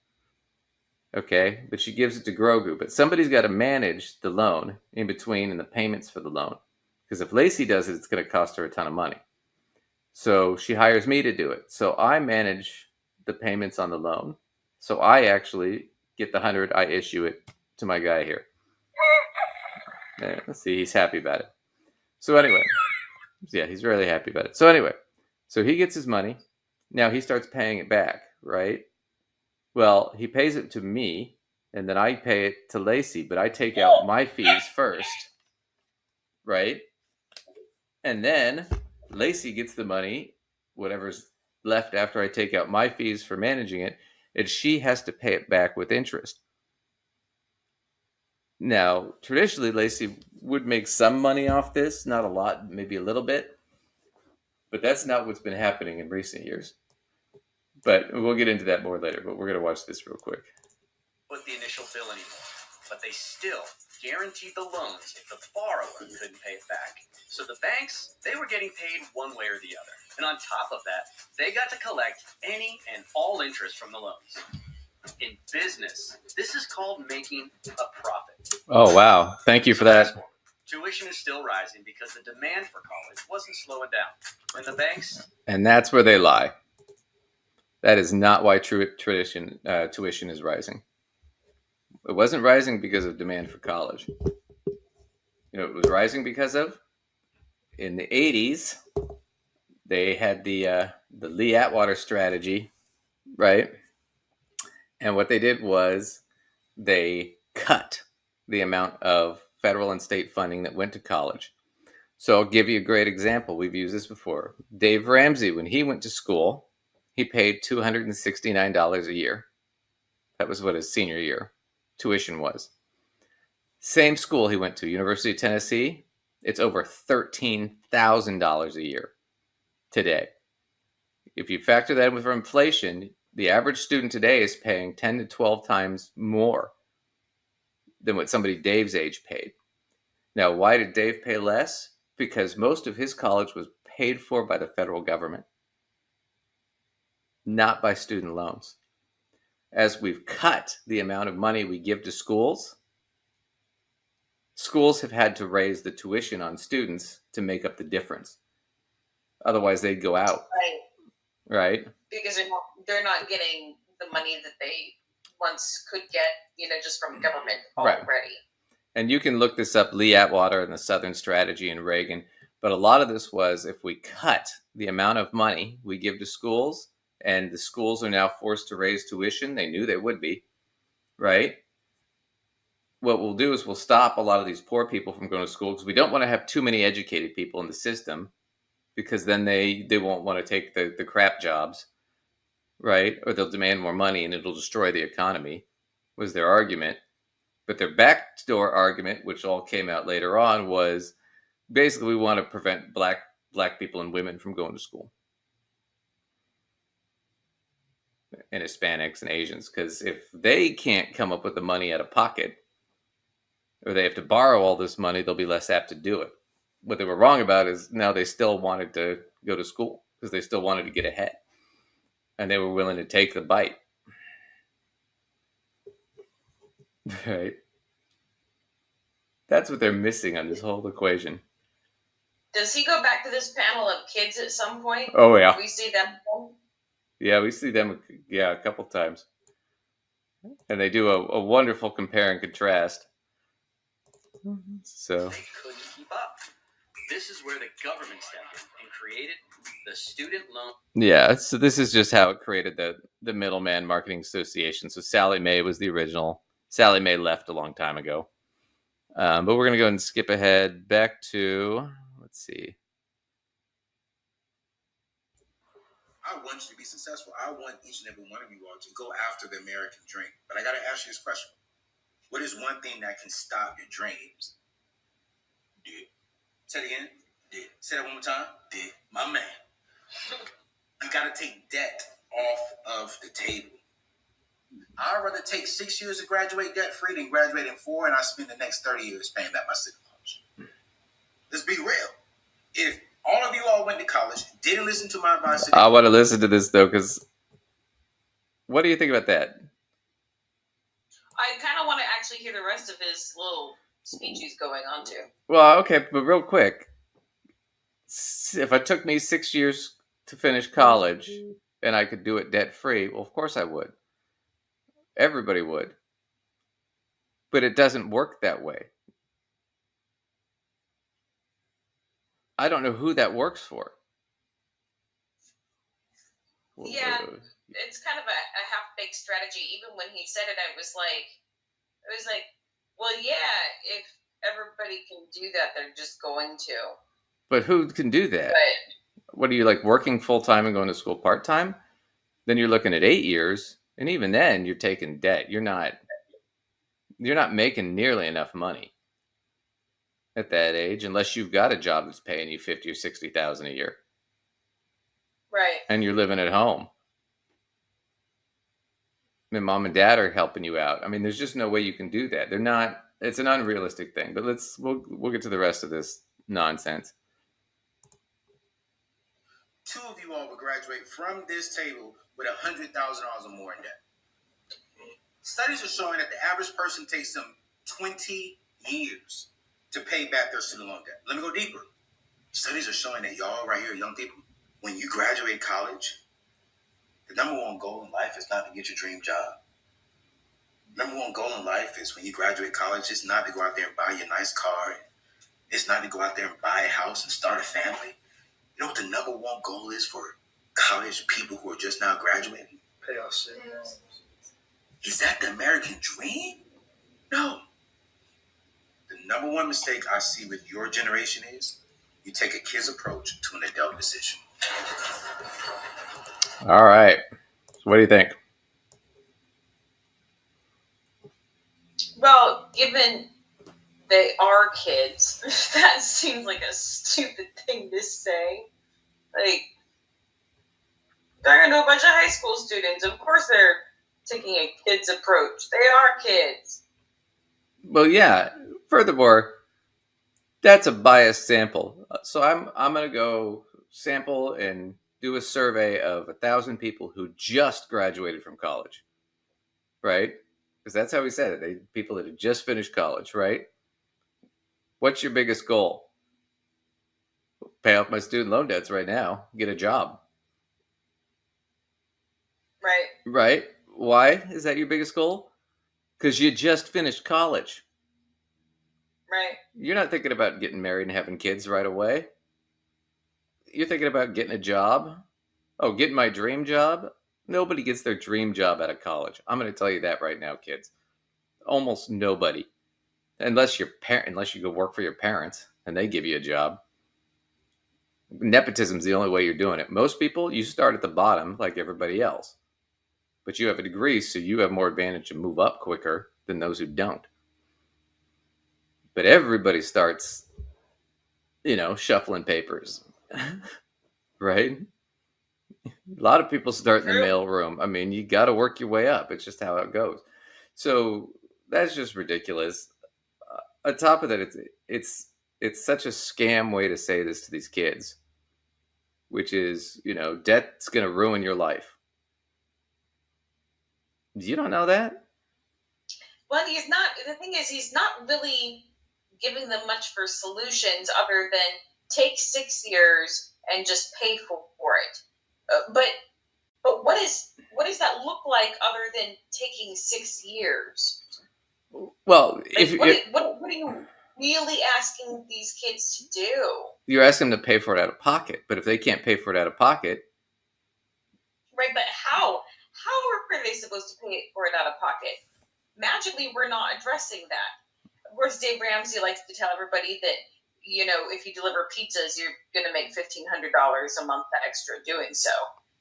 Okay? But she gives it to Grogu. But somebody's got to manage the loan in between and the payments for the loan. Because if Lacey does it, it's going to cost her a ton of money. So she hires me to do it. So I manage the payments on the loan. So I actually get the 100. I issue it to my guy here. Let's see, he's happy about it. So anyway, yeah, he's really happy about it. So anyway, so he gets his money. Now he starts paying it back, right? Well, he pays it to me, and then I pay it to Lacey, but I take out my fees first, right? And then Lacey gets the money, whatever's left after I take out my fees for managing it, and she has to pay it back with interest. Now, traditionally, Lacey would make some money off this, not a lot, maybe a little bit, but that's not what's been happening in recent years. But we'll get into that more later, but we're going to watch this real quick. Put the initial bill anymore, but they still guaranteed the loans if the borrower couldn't pay it back. So the banks, they were getting paid one way or the other. And on top of that, they got to collect any and all interest from the loans. In business, this is called making a profit. Oh, wow. Thank you for that. Tuition is still rising because the demand for college wasn't slowing down. And the banks... And that's where they lie. That is not why tuition is rising. It wasn't rising because of demand for college. You know, it was rising because of, in the 80s, they had the Lee Atwater strategy, right? And what they did was they cut the amount of federal and state funding that went to college. So I'll give you a great example. We've used this before. Dave Ramsey, when he went to school, he paid $269 a year. That was what his senior year tuition was. Same school he went to, University of Tennessee, it's over $13,000 a year today. If you factor that in with inflation, the average student today is paying 10 to 12 times more than what somebody Dave's age paid. Now, why did Dave pay less? Because most of his college was paid for by the federal government, not by student loans. As we've cut the amount of money we give to schools, schools have had to raise the tuition on students to make up the difference. Otherwise, they'd go out. Right? Because they're not getting the money that they once could get, just from government already. Right. And you can look this up, Lee Atwater and the Southern Strategy and Reagan. But a lot of this was if we cut the amount of money we give to schools, and the schools are now forced to raise tuition, they knew they would be, right? What we'll do is we'll stop a lot of these poor people from going to school because we don't want to have too many educated people in the system, because then they won't want to take the crap jobs, right? Or they'll demand more money and it'll destroy the economy, was their argument. But their backdoor argument, which all came out later on, was basically we want to prevent black people and women from going to school. And Hispanics and Asians, because if they can't come up with the money out of pocket, or they have to borrow all this money, they'll be less apt to do it. What they were wrong about is now they still wanted to go to school because they still wanted to get ahead. And they were willing to take the bite. Right? That's what they're missing on this whole equation. Does he go back to this panel of kids at some point? Oh, yeah. We see them? Yeah, we see them, a couple times. And they do a wonderful compare and contrast. So they couldn't keep up. This is where the government stepped in and created the student loan. Yeah, so this is just how it created the Middleman Marketing Association. So Sally Mae was the original. Sally Mae left a long time ago. But we're going to go and skip ahead back to, Let's see. I want you to be successful. I want each and every one of you all to go after the American dream. But I got to ask you this question. What is one thing that can stop your dreams? Debt. Say it again. Debt. Say that one more time. Debt. My man. You got to take debt off of the table. I'd rather take 6 years to graduate debt-free than graduate in 4, and I spend the next 30 years paying back my student loans. Let's be real. If all of you all went to college, didn't listen to my advice, I want to listen to this though, because what do you think about that? I kind of want to actually hear the rest of his little speech he's going on to. Well, okay, but real quick, if it took me 6 years to finish college and I could do it debt free, well, of course I would. Everybody would. But it doesn't work that way. I don't know who that works for. Yeah, it's kind of a half-baked strategy. Even when he said it, I was like, well, yeah, if everybody can do that, they're just going to. But who can do that? But What are you, like, working full-time and going to school part-time? Then you're looking at 8 years, and even then you're taking debt. You're not making nearly enough money at that age unless you've got a job that's paying you $50,000 or $60,000 a year. right. And you're living at home. And mom and dad are helping you out. I mean, there's just no way you can do that. They're not. It's an unrealistic thing. But we'll get to the rest of this nonsense. 2 of you all will graduate from this table with $100,000 or more in debt. Studies are showing that the average person takes them 20 years to pay back their student loan debt. Let me go deeper. Studies are showing that y'all right here, young people, when you graduate college, the number one goal in life is not to get your dream job. Number one goal in life is when you graduate college, it's not to go out there and buy your nice car. It's not to go out there and buy a house and start a family. You know what the number one goal is for college people who are just now graduating? Pay off shit. Is that the American dream? No. The number one mistake I see with your generation is you take a kid's approach to an adult decision. All right. So what do you think? Well, given they are kids, that seems like a stupid thing to say. Like, talking to a bunch of high school students, of course they're taking a kid's approach. They are kids. Well, yeah. Furthermore, that's a biased sample. So I'm gonna go sample and do a survey of 1,000 people who just graduated from college, right? Because that's how we said it. People that had just finished college, right? What's your biggest goal? Pay off my student loan debts right now. Get a job. Right. Right? Why is that your biggest goal? Because you just finished college. Right. You're not thinking about getting married and having kids right away. You're thinking about getting a job. Oh, getting my dream job? Nobody gets their dream job out of college. I'm going to tell you that right now, kids. Almost nobody. Unless you go work for your parents and they give you a job. Nepotism is the only way you're doing it. Most people, you start at the bottom like everybody else. But you have a degree, so you have more advantage to move up quicker than those who don't. But everybody starts, shuffling papers. Right? A lot of people start in the mailroom. I mean, you got to work your way up. It's just how it goes. So that's just ridiculous. On top of that, it's such a scam way to say this to these kids, which is, debt's going to ruin your life. You don't know that? Well, the thing is, he's not really giving them much for solutions other than take 6 years and just pay for it. But what does that look like other than taking 6 years? Well, what are you really asking these kids to do? You're asking them to pay for it out of pocket, but if they can't pay for it out of pocket, right? But how are they supposed to pay for it out of pocket? Magically, we're not addressing that. Of course, Dave Ramsey likes to tell everybody that if you deliver pizzas, you're going to make $1,500 a month extra doing so.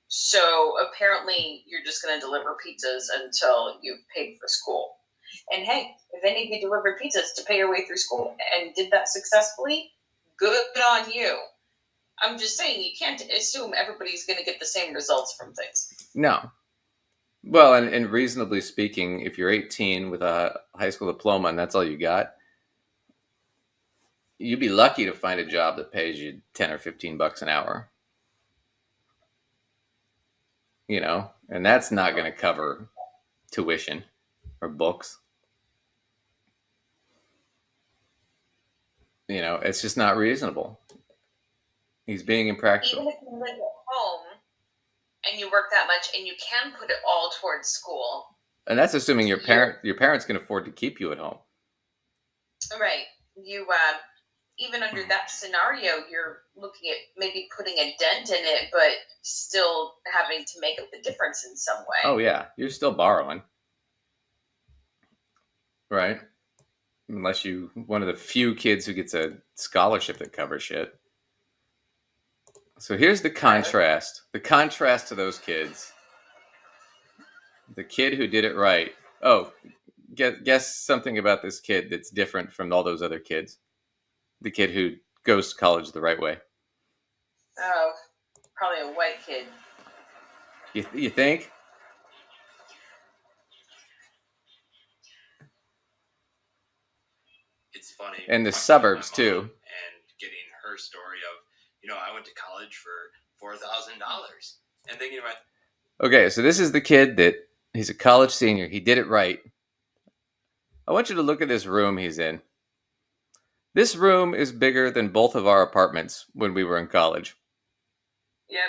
So apparently you're just going to deliver pizzas until you've paid for school. And hey, if any of you delivered pizzas to pay your way through school and did that successfully, good on you. I'm just saying, you can't assume everybody's going to get the same results from things. No. Well, and reasonably speaking, if you're 18 with a high school diploma and that's all you got, you'd be lucky to find a job that pays you 10 or 15 bucks an hour. And that's not going to cover tuition or books. It's just not reasonable. He's being impractical. Even if you live at home and you work that much and you can put it all towards school. And that's assuming your parents can afford to keep you at home. Right. You even under that scenario, you're looking at maybe putting a dent in it, but still having to make up the difference in some way. Oh yeah, you're still borrowing, right? Unless you one of the few kids who gets a scholarship that covers shit. So here's the contrast. The contrast to those kids. The kid who did it right. Oh, guess something about this kid that's different from all those other kids. The kid who goes to college the right way. Oh, probably a white kid. You think? It's funny. And the suburbs too. And getting her story of, I went to college for $4,000 and thinking about. Okay, so this is the kid that he's a college senior. He did it right. I want you to look at this room he's in. This room is bigger than both of our apartments when we were in college. Yep.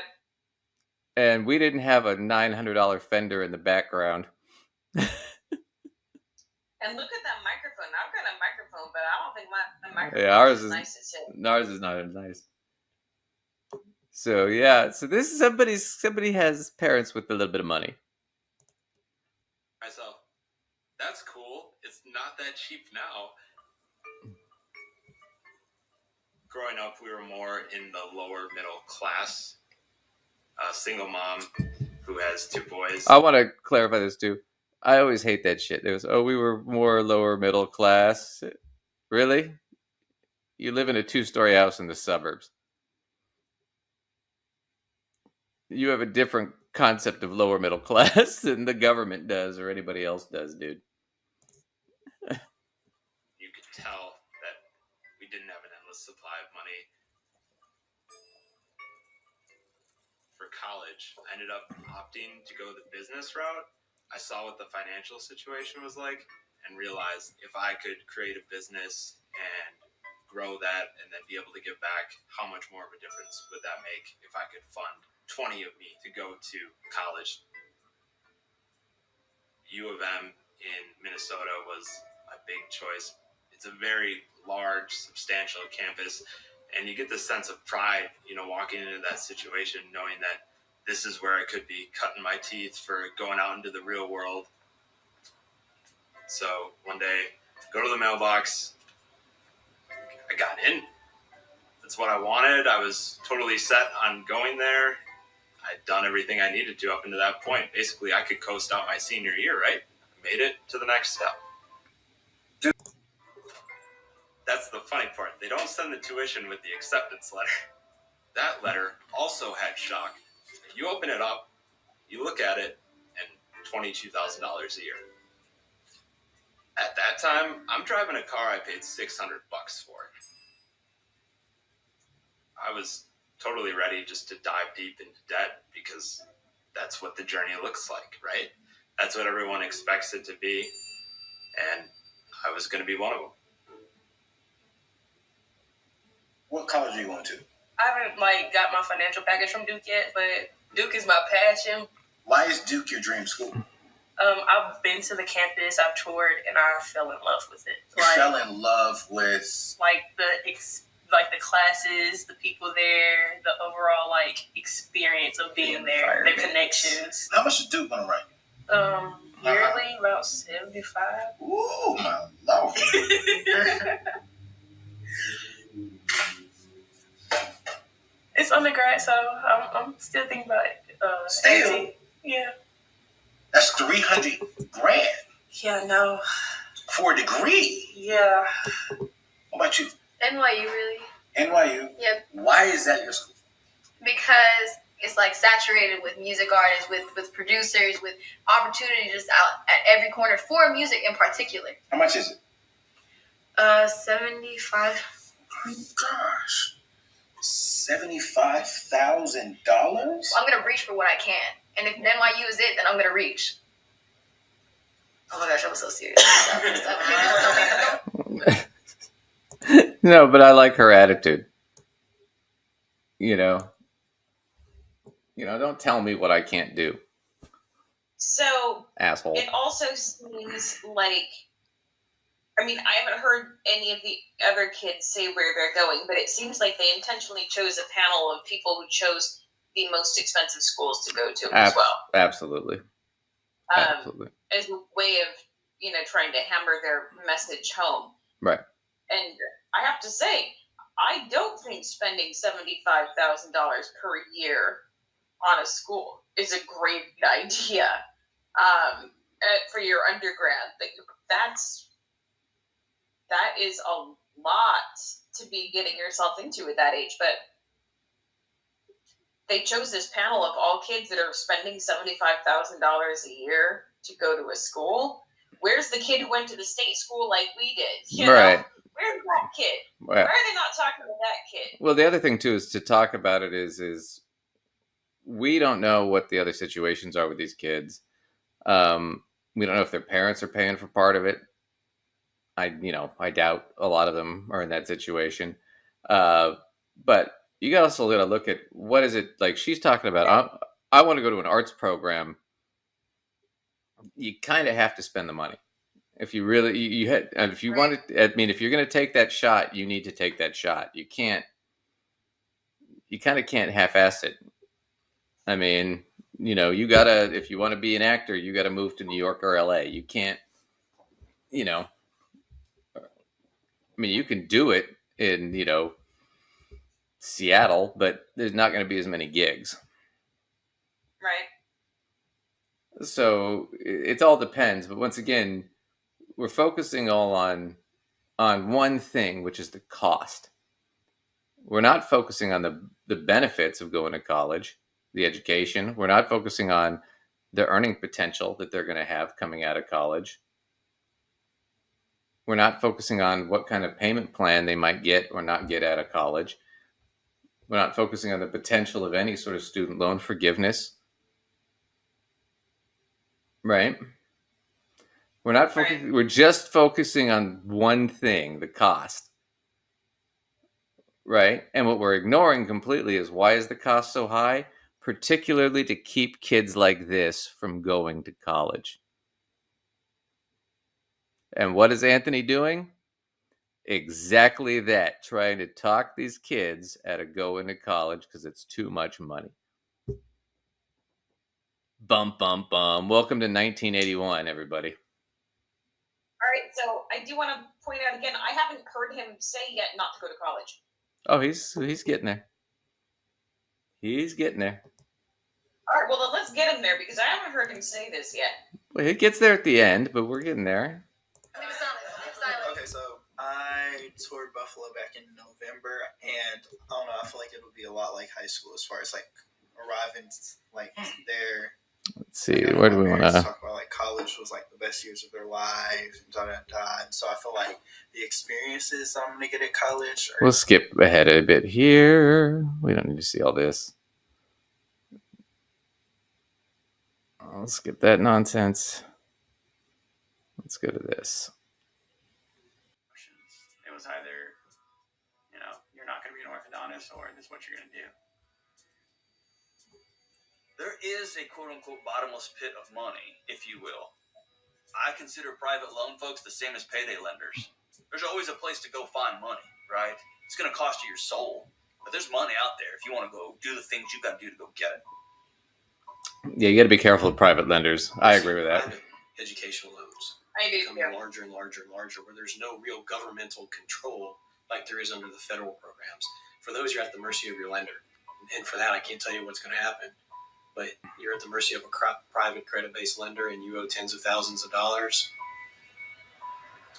And we didn't have a $900 Fender in the background. And look at that microphone. I've got a microphone, but I don't think my microphone Ours is nice as his. Ours is not as nice. So yeah, this is somebody has parents with a little bit of money. Myself, that's cool. It's not that cheap now. Growing up, we were more in the lower middle class. A single mom who has 2 boys. I want to clarify this too. I always hate that shit. There was, we were more lower middle class. Really? You live in a 2-story house in the suburbs. You have a different concept of lower middle class than the government does or anybody else does, dude. You could tell that we didn't have an endless supply of money. For college, I ended up opting to go the business route. I saw what the financial situation was like and realized if I could create a business and grow that and then be able to give back, how much more of a difference would that make if I could fund 20 of me to go to college. U of M in Minnesota was a big choice. It's a very large, substantial campus, and you get this sense of pride, walking into that situation, knowing that this is where I could be cutting my teeth for going out into the real world. So one day, go to the mailbox. I got in. That's what I wanted. I was totally set on going there. I'd done everything I needed to up until that point. Basically, I could coast out my senior year, right? Made it to the next step. That's the funny part. They don't send the tuition with the acceptance letter. That letter also had shock. You open it up, you look at it, and $22,000 a year. At that time, I'm driving a car I paid $600 for. I was totally ready just to dive deep into debt because that's what the journey looks like, right? That's what everyone expects it to be, and I was going to be one of them. What college are you going to? I haven't got my financial package from Duke yet, but Duke is my passion. Why is Duke your dream school? I've been to the campus, I've toured, and I fell in love with it. You fell in love with the classes, the people there, the overall experience of being there, the connections. How much is Duke gonna write? Yearly about 75. Ooh, my lord. undergrad, so I'm still thinking about it. Still? AT. Yeah. That's $300 grand Yeah, no. for a degree. Yeah. What about you? NYU, really? NYU? Yep. Why is that your school? Because it's like saturated with music artists, with producers, with opportunities just out at every corner for music in particular. How much is it? $75. Oh my gosh. $75,000? I'm gonna reach for what I can, and if NYU is it, then I'm gonna reach. Oh my gosh, I was so serious. No, but I like her attitude. Don't tell me what I can't do, So asshole. it also seems like, I mean, I haven't heard any of the other kids say where they're going, but it seems like they intentionally chose a panel of people who chose the most expensive schools to go to as well. Absolutely. Absolutely. As a way of, trying to hammer their message home. Right. And I have to say, I don't think spending $75,000 per year on a school is a great idea for your undergrad. That is a lot to be getting yourself into at that age. But they chose this panel of all kids that are spending $75,000 a year to go to a school. Where's the kid who went to the state school like we did? Right. Where's that kid? Right. Why are they not talking about that kid? Well, the other thing too is to talk about it is we don't know what the other situations are with these kids. We don't know if their parents are paying for part of it. I doubt a lot of them are in that situation. But you also got to look at what is it like she's talking about. I want to go to an arts program. You kind of have to spend the money. If you really, if you want to, I mean, if you're going to take that shot, you need to take that shot. You kind of can't half-ass it. I mean, you gotta, if you want to be an actor, you got to move to New York or LA. You can't, I mean, you can do it in, Seattle, but there's not going to be as many gigs. Right. So it all depends. But once again, we're focusing all on one thing, which is the cost. We're not focusing on the benefits of going to college, the education. We're not focusing on the earning potential that they're going to have coming out of college. We're not focusing on what kind of payment plan they might get or not get out of college. We're not focusing on the potential of any sort of student loan forgiveness. Right? We're not focusing. We're just focusing on one thing, the cost. Right? And what we're ignoring completely is why is the cost so high? Particularly to keep kids like this from going to college. And what is Anthony doing? Exactly that. Trying to talk these kids out of going to college because it's too much money. Bum, bum, bum. Welcome to 1981, everybody. All right, so I do want to point out again, I haven't heard him say yet not to go to college. Oh, he's getting there. He's getting there. All right, well then let's get him there because I haven't heard him say this yet. Well, he gets there at the end, but we're getting there. Okay, so I toured Buffalo back in November, and I don't know, I feel like it would be a lot like high school as far as like arriving like there. Let's see, where do we want to talk about like college was like the best years of their life, and so I feel like the experiences I'm gonna get at college. We'll skip ahead a bit here. We don't need to see all this. I'll skip that nonsense. Let's go to this. It was either, you're not going to be an orthodontist or this is what you're going to do. There is a quote-unquote bottomless pit of money, if you will. I consider private loan folks the same as payday lenders. There's always a place to go find money, right? It's going to cost you your soul. But there's money out there if you want to go do the things you got to do to go get it. Yeah, you got to be careful with private lenders. I agree with that. Educational loans. I do becoming larger and larger and larger, where there's no real governmental control like there is under the federal programs. For those, you're at the mercy of your lender. And for that, I can't tell you what's going to happen. But you're at the mercy of a private credit-based lender, and you owe tens of thousands of dollars.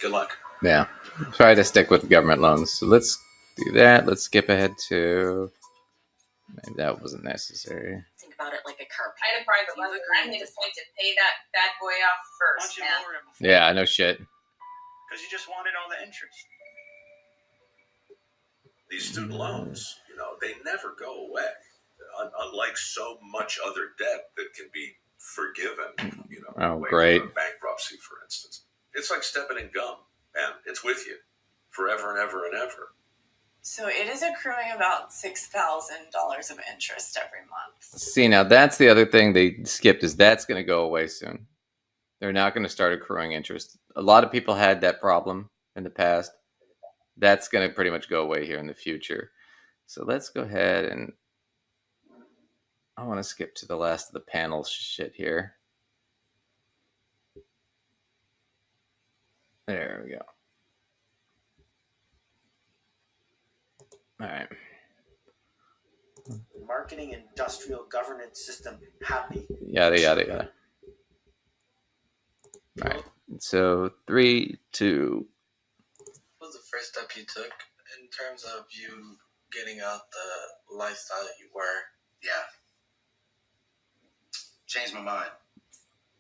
Good luck. Yeah. Try to stick with government loans. So let's do that. Let's skip ahead to... Maybe that wasn't necessary. Think about it like a car. I had a private lender. I'm going to pay that bad boy off first. Yeah, no shit. Because you just wanted all the interest. These student loans, they never go away. Unlike so much other debt that can be forgiven, Oh, away great. from bankruptcy, for instance. It's like stepping in gum, and it's with you forever and ever and ever. So it is accruing about $6,000 of interest every month. See, now that's the other thing they skipped, is that's going to go away soon. They're not going to start accruing interest. A lot of people had that problem in the past. That's going to pretty much go away here in the future. So let's go ahead and... I want to skip to the last of the panel shit here. There we go. All right. Marketing industrial governance system happy. Yada, yada, yada. All right. So 3, 2. What was the first step you took in terms of you getting out the lifestyle that you were? Yeah. Change my mind.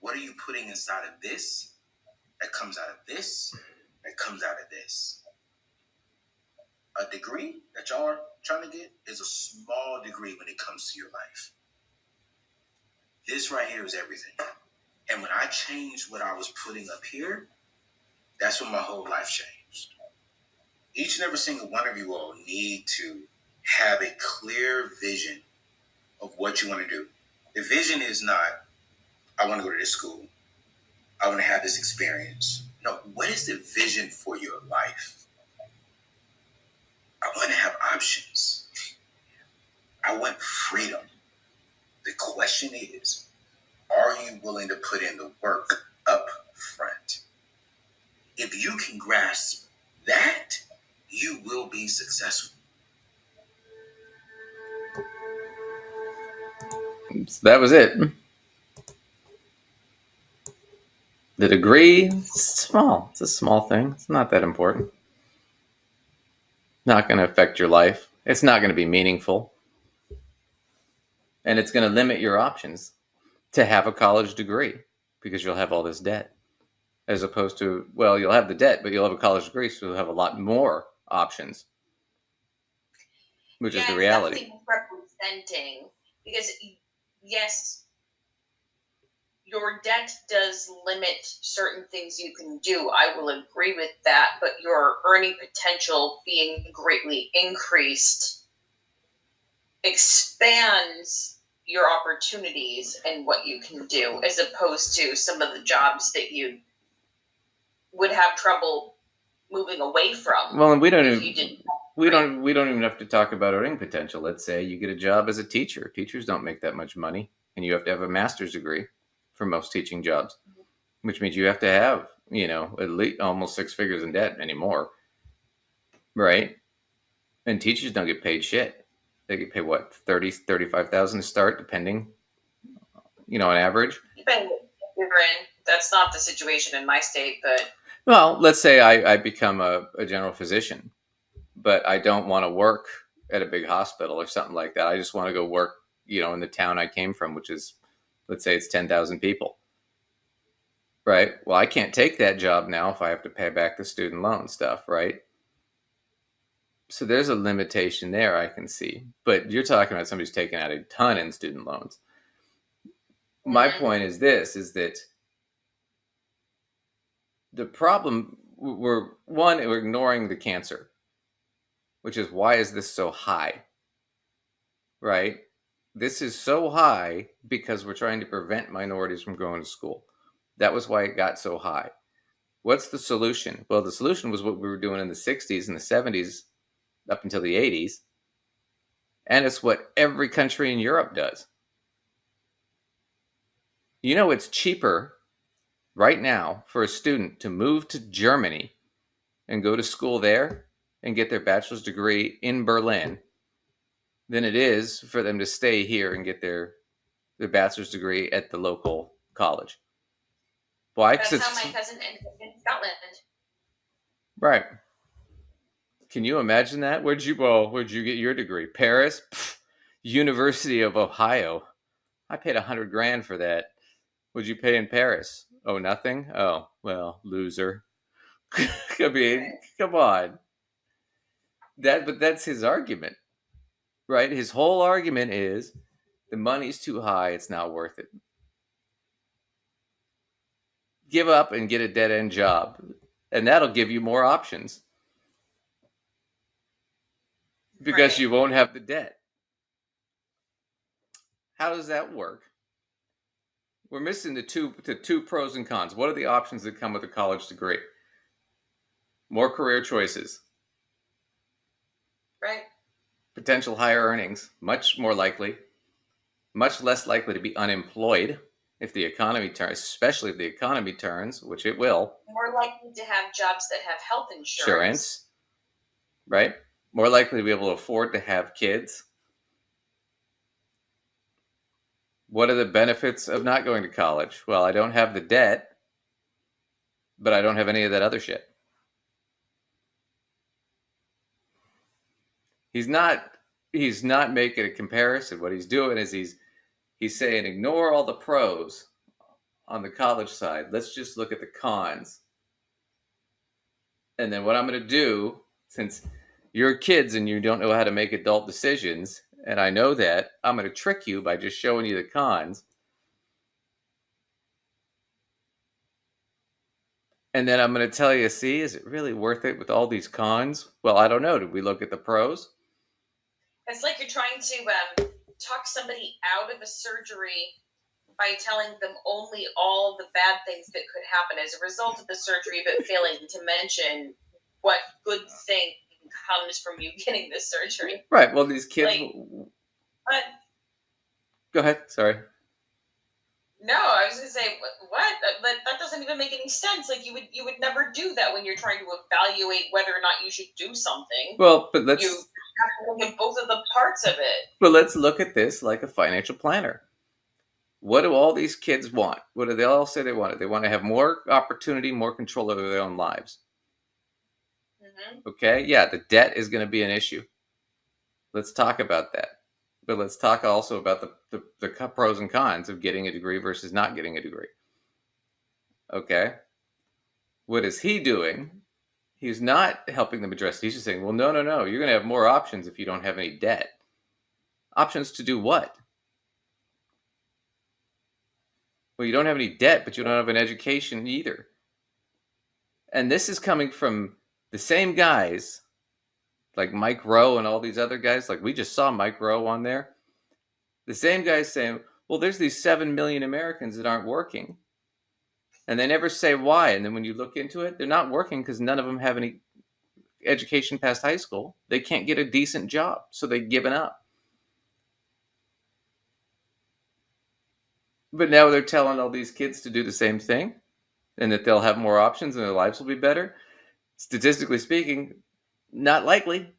What are you putting inside of this that comes out of this that comes out of this? A degree that y'all are trying to get is a small degree when it comes to your life. This right here is everything. And when I changed what I was putting up here, that's when my whole life changed. Each and every single one of you all need to have a clear vision of what you want to do. The vision is not, I want to go to this school. I want to have this experience. No, what is the vision for your life? I want to have options. I want freedom. The question is, are you willing to put in the work up front? If you can grasp that, you will be successful. So that was it. The degree, it's small. It's a small thing. It's not that important. Not going to affect your life. It's not going to be meaningful. And it's going to limit your options to have a college degree because you'll have all this debt. As opposed to, well, you'll have the debt, but you'll have a college degree, so you'll have a lot more options. Which is the reality. It's definitely representing, because yes, your debt does limit certain things you can do. I will agree with that, but your earning potential being greatly increased expands your opportunities and what you can do, as opposed to some of the jobs that you would have trouble moving away from. Well, and we don't even have to talk about earning potential. Let's say you get a job as a teacher. Teachers don't make that much money, and you have to have a master's degree for most teaching jobs, which means you have to have, at least almost 6 figures in debt anymore, right? And teachers don't get paid shit. They get paid what, 30, 35,000 to start, depending, on average. Depending on what you're in. That's not the situation in my state, but well, let's say I become a general physician, but I don't want to work at a big hospital or something like that. I just want to go work, in the town I came from, which is, let's say it's 10,000 people. Right? Well, I can't take that job now if I have to pay back the student loan stuff, right? So there's a limitation there I can see. But you're talking about somebody's taking out a ton in student loans. My point is this, is that the problem, we're ignoring the cancer, which is, why is this so high? Right? This is so high because we're trying to prevent minorities from going to school. That was why it got so high. What's the solution? Well, the solution was what we were doing in the 60s and the 70s up until the 80s. And it's what every country in Europe does. It's cheaper right now for a student to move to Germany and go to school there and get their bachelor's degree in Berlin than it is for them to stay here and get their bachelor's degree at the local college. Why? That's how my cousin ended up in Scotland. Right. Can you imagine that? Where'd you get your degree? Paris? Pfft, University of Ohio. I paid $100,000 for that. What'd you pay in Paris? Oh, nothing? Oh, well, loser. I mean, come on. But that's his argument, right? His whole argument is the money's too high, it's not worth it. Give up and get a dead-end job, and that'll give you more options. Because you won't have the debt. How does that work? We're missing the two pros and cons. What are the options that come with a college degree? More career choices. Right. Potential higher earnings, much more likely. Much less likely to be unemployed if the economy turns, especially if the economy turns, which it will. More likely to have jobs that have health Insurance. Right? More likely to be able to afford to have kids. What are the benefits of not going to college? Well, I don't have the debt, but I don't have any of that other shit. He's not making a comparison. What he's doing is he's saying ignore all the pros on the college side. Let's just look at the cons. And then what I'm going to do, since you're kids and you don't know how to make adult decisions, and I know that, I'm going to trick you by just showing you the cons. And then I'm going to tell you, see, is it really worth it with all these cons? Well, I don't know. Did we look at the pros? It's like you're trying to talk somebody out of a surgery by telling them only all the bad things that could happen as a result of the surgery, but failing to mention what good thing comes from you getting this surgery. Right. Well, these kids... But go ahead. Sorry. No, I was going to say, what? That doesn't even make any sense. Like, you would never do that when you're trying to evaluate whether or not you should do something. Well, but let's... You have to look at both of the parts of it. But let's look at this like a financial planner. What do all these kids want? What do they all say they want? They want to have more opportunity, more control over their own lives. Mm-hmm. Okay? Yeah, the debt is going to be an issue. Let's talk about that. But let's talk also about the pros and cons of getting a degree versus not getting a degree. Okay? What is he doing? He's not helping them address it. He's just saying, well, no. You're going to have more options if you don't have any debt. Options to do what? Well, you don't have any debt, but you don't have an education either. And this is coming from the same guys, like Mike Rowe and all these other guys. Like we just saw Mike Rowe on there. The same guys saying, well, there's these 7 million Americans that aren't working. And they never say why. And then when you look into it, they're not working because none of them have any education past high school. They can't get a decent job, so they've given up. But now they're telling all these kids to do the same thing and that they'll have more options and their lives will be better. Statistically speaking, not likely.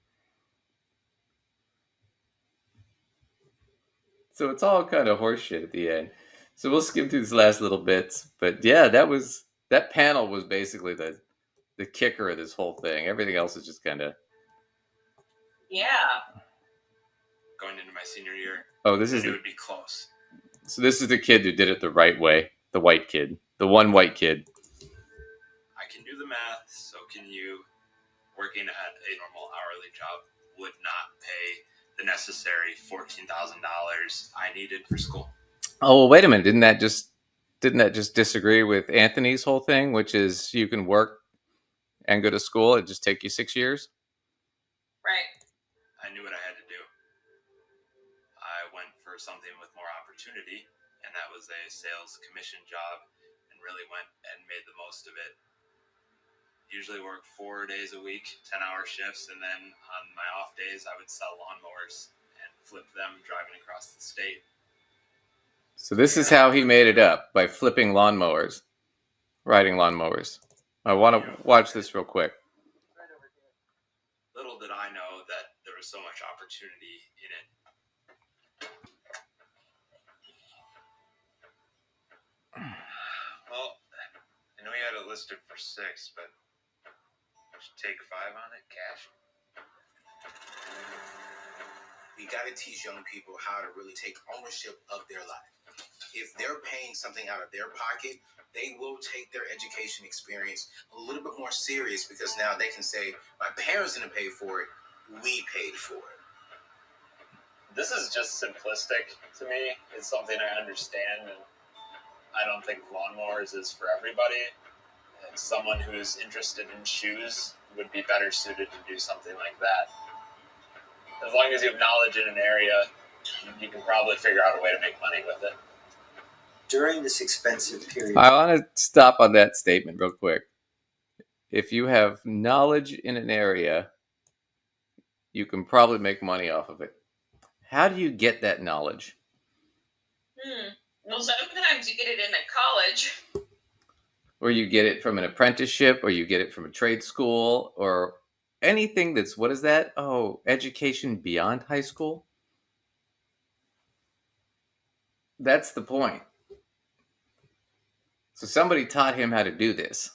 So it's all kind of horseshit at the end. So we'll skim through these last little bits. But yeah, that panel was basically the kicker of this whole thing. Everything else is just kind of... Yeah. Going into my senior year, it would be close. So this is the kid who did it the right way. The white kid. The one white kid. I can do the math, so can you. Working at a normal hourly job would not pay the necessary $14,000 I needed for school. Oh, well, wait a minute. Didn't that just disagree with Anthony's whole thing, which is you can work and go to school. It just take you 6 years? Right. I knew what I had to do. I went for something with more opportunity, and that was a sales commission job, and really went and made the most of it. Usually work 4 days a week, 10-hour shifts, and then on my off days, I would sell lawnmowers and flip them driving across the state. So this is how he made it up, by flipping lawnmowers, riding lawnmowers. I want to watch this real quick. Little did I know that the there was so much opportunity in it. Well, I know you had it listed for 6, but just take 5 on it, cash. We got to teach young people how to really take ownership of their life. If they're paying something out of their pocket, they will take their education experience a little bit more serious, because now they can say, my parents didn't pay for it, we paid for it. This is just simplistic to me. It's something I understand, and I don't think lawnmowers is for everybody. And someone who's interested in shoes would be better suited to do something like that. As long as you have knowledge in an area, you can probably figure out a way to make money with it. During this expensive period, I want to stop on that statement real quick. If you have knowledge in an area, you can probably make money off of it. How do you get that knowledge? Well, sometimes you get it in a college. Or you get it from an apprenticeship, or you get it from a trade school, or anything that's, what is that? Oh, education beyond high school? That's the point. So somebody taught him how to do this,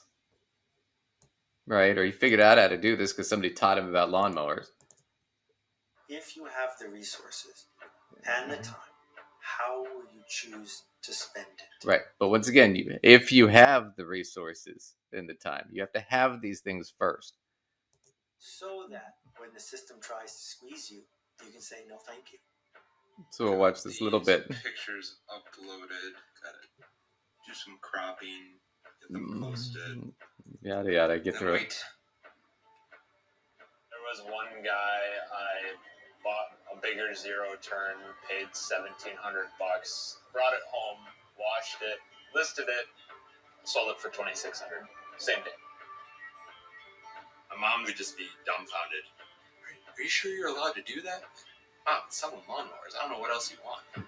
right? Or he figured out how to do this because somebody taught him about lawnmowers. if you have the resources and the time, how will you choose to spend it? Right. But once again, if you have the resources and the time, you have to have these things first. So that when the system tries to squeeze you, you can say, no, thank you. So we'll watch this little bit. Pictures uploaded. Gotta do some cropping. Get them posted. Yada yada. Get through it. There was one guy I bought a bigger zero turn, paid $1,700, brought it home, washed it, listed it, sold it for $2,600. Same day. My mom would just be dumbfounded. Are you sure you're allowed to do that? Mom, it's selling lawnmowers. I don't know what else you want.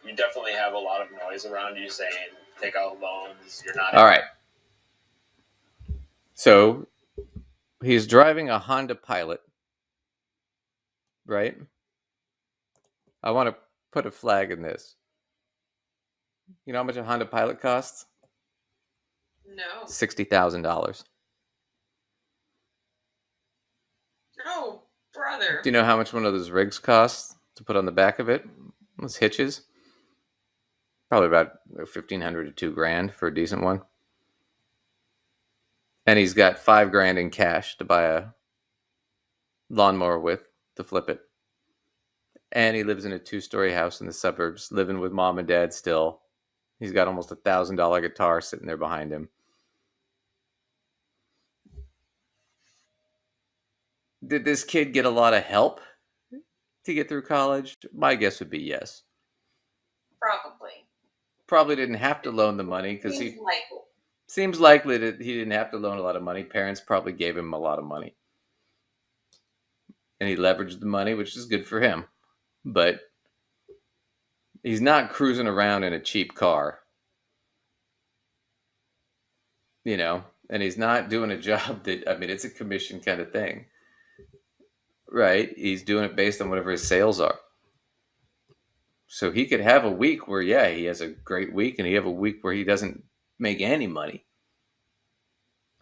You definitely have a lot of noise around you saying, take out loans, you're not... All right. So he's driving a Honda Pilot, right? I want to put a flag in this. You know how much a Honda Pilot costs? No. $60,000. Oh, brother. Do you know how much one of those rigs costs to put on the back of it? Those hitches? Probably about $1,500 to $2,000 for a decent one. And he's got $5,000 in cash to buy a lawnmower with to flip it. And he lives in a 2-story house in the suburbs, living with mom and dad still. He's got almost $1,000 guitar sitting there behind him. Did this kid get a lot of help to get through college? My guess would be yes. Probably. Probably didn't have to loan the money because seems likely that he didn't have to loan a lot of money. Parents probably gave him a lot of money. And he leveraged the money, which is good for him. But he's not cruising around in a cheap car. You know, and he's not doing a job that, I mean, it's a commission kind of thing. Right? He's doing it based on whatever his sales are. So he could have a week where, yeah, he has a great week, and he have a week where he doesn't make any money.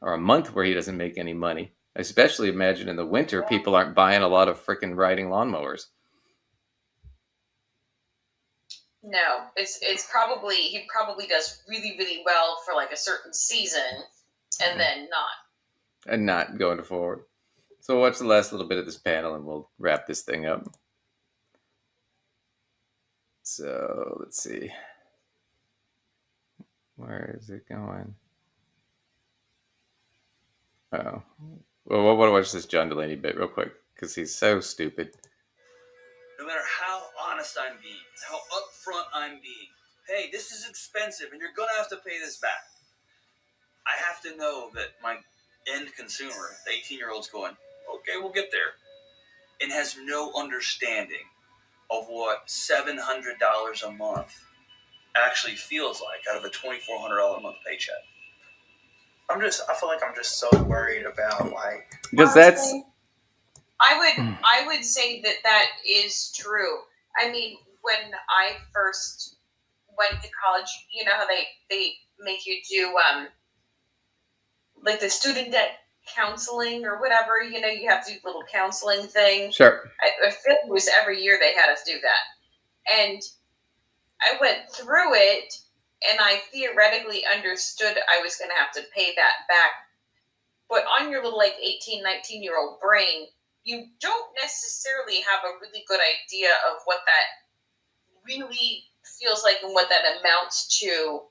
Or a month where he doesn't make any money. Especially imagine in the winter, people aren't buying a lot of freaking riding lawnmowers. No, it's probably, he probably does really, really well for like a certain season and then not. And not going forward. So we'll watch the last little bit of this panel and we'll wrap this thing up. So let's see. Where is it going? Oh. Well, I want to watch this John Delaney bit real quick because he's so stupid. No matter how honest I'm being, how upfront I'm being, hey, this is expensive and you're going to have to pay this back. I have to know that my end consumer, the 18-year-old's going, okay, we'll get there, and has no understanding of what $700 a month actually feels like out of a $2,400 a month paycheck. I feel like I'm just so worried about like, because that's I would say that is true. I mean, when I first went to college, you know how they make you do like the student debt counseling or whatever. You know, you have to do a little counseling thing. Sure. I feel it was every year they had us do that, and I went through it, and I theoretically understood I was going to have to pay that back. But on your little like 18, 19-year-old brain, you don't necessarily have a really good idea of what that really feels like and what that amounts to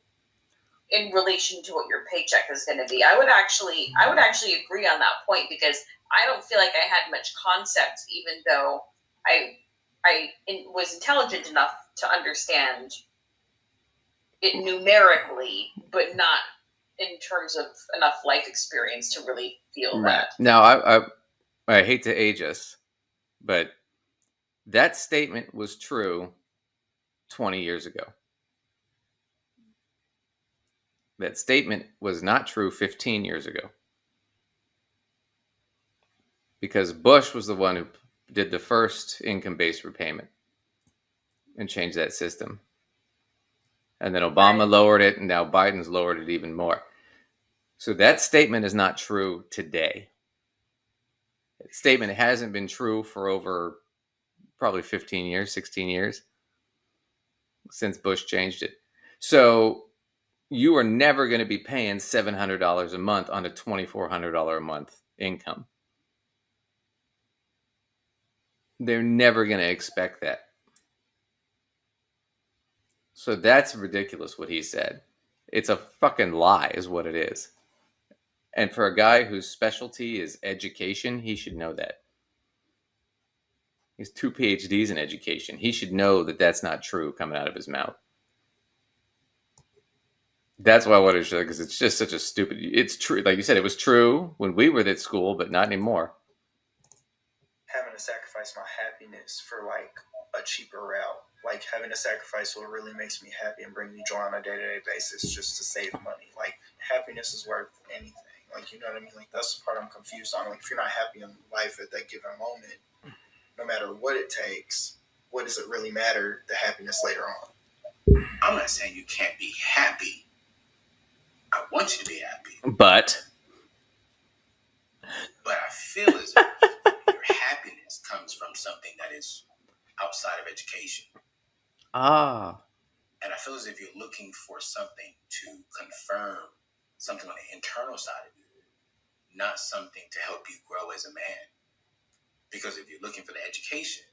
in relation to what your paycheck is going to be. I would actually agree on that point, because I don't feel like I had much concept, even though I was intelligent enough to understand it numerically, but not in terms of enough life experience to really feel Right. that. Now, I hate to age us, but that statement was true 20 years ago. That statement was not true 15 years ago. Because Bush was the one who did the first income-based repayment and changed that system. And then Obama lowered it, and now Biden's lowered it even more. So that statement is not true today. That statement hasn't been true for over probably 15 years, 16 years since Bush changed it. So you are never going to be paying $700 a month on a $2,400 a month income. They're never going to expect that. So that's ridiculous what he said. It's a fucking lie is what it is. And for a guy whose specialty is education, he should know that. He has 2 PhDs in education. He should know that that's not true coming out of his mouth. That's why I wanted to show, because it's just such a stupid... It's true. Like you said, it was true when we were at school, but not anymore. Having to sacrifice my happiness for like a cheaper route. Like having to sacrifice what really makes me happy and bring me joy on a day-to-day basis just to save money. Like happiness is worth anything. Like, you know what I mean? Like that's the part I'm confused on. Like if you're not happy in life at that given moment, no matter what it takes, what does it really matter, the happiness later on? I'm not saying you can't be happy. I want you to be happy. But I feel as if your happiness comes from something that is outside of education. Ah. And I feel as if you're looking for something to confirm something on the internal side of you, not something to help you grow as a man. Because if you're looking for the education,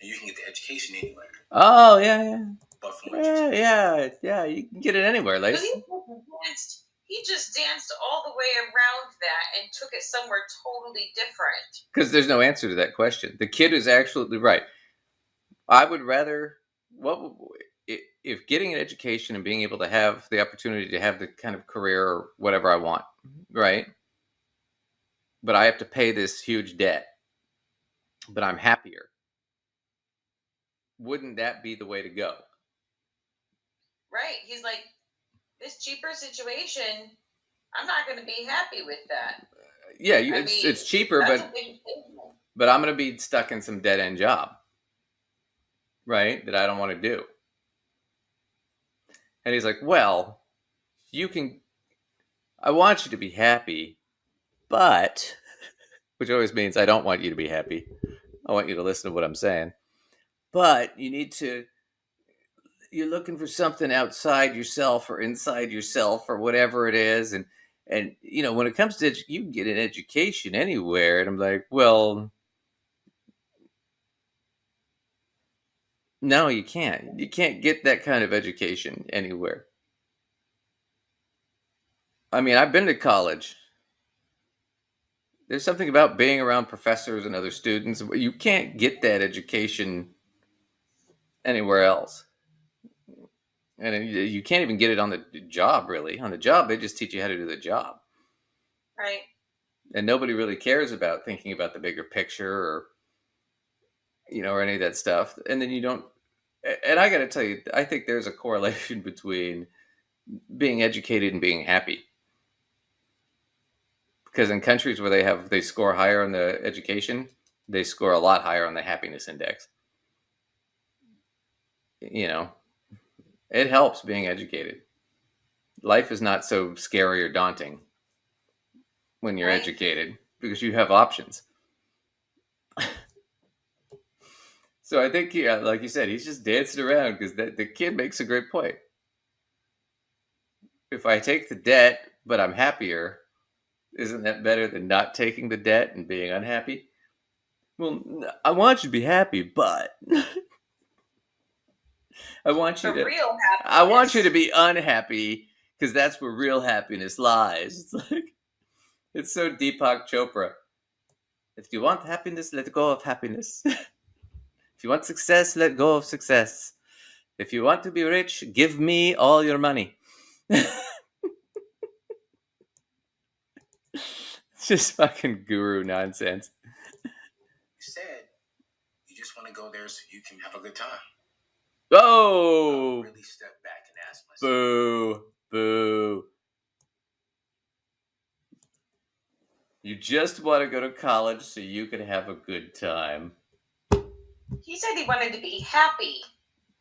then you can get the education anywhere. Oh, yeah. But from Yeah, you can get it anywhere, Lace. He just danced all the way around that and took it somewhere totally different. Because there's no answer to that question. The kid is absolutely right. I would rather... if getting an education and being able to have the opportunity to have the kind of career or whatever I want, right? But I have to pay this huge debt, but I'm happier. Wouldn't that be the way to go? Right. He's like, this cheaper situation, I'm not going to be happy with that. Yeah, it's cheaper, but I'm going to be stuck in some dead-end job, right, that I don't want to do. And he's like, well, I want you to be happy, but, which always means I don't want you to be happy. I want you to listen to what I'm saying. But you're looking for something outside yourself or inside yourself or whatever it is. And you know, when it comes to you can get an education anywhere. And I'm like, well, no, you can't. You can't get that kind of education anywhere. I mean, I've been to college. There's something about being around professors and other students. You can't get that education anywhere else. And you can't even get it on the job, really. On the job, they just teach you how to do the job. Right. And nobody really cares about thinking about the bigger picture or, you know, or any of that stuff. And then you don't... And I got to tell you, I think there's a correlation between being educated and being happy. Because in countries where they score higher on the education, they score a lot higher on the happiness index. You know, it helps being educated. Life is not so scary or daunting when you're educated because you have options. So I think, yeah, like you said, he's just dancing around because the kid makes a great point. If I take the debt, but I'm happier, isn't that better than not taking the debt and being unhappy? Well, I want you to be happy, but I want you to be unhappy because that's where real happiness lies. It's like, it's so Deepak Chopra. If you want happiness, let go of happiness. If you want success, let go of success. If you want to be rich, give me all your money. It's just fucking guru nonsense. You said you just want to go there so you can have a good time. Oh! Really step back and ask myself. Boo. Boo. You just want to go to college so you can have a good time. He said he wanted to be happy.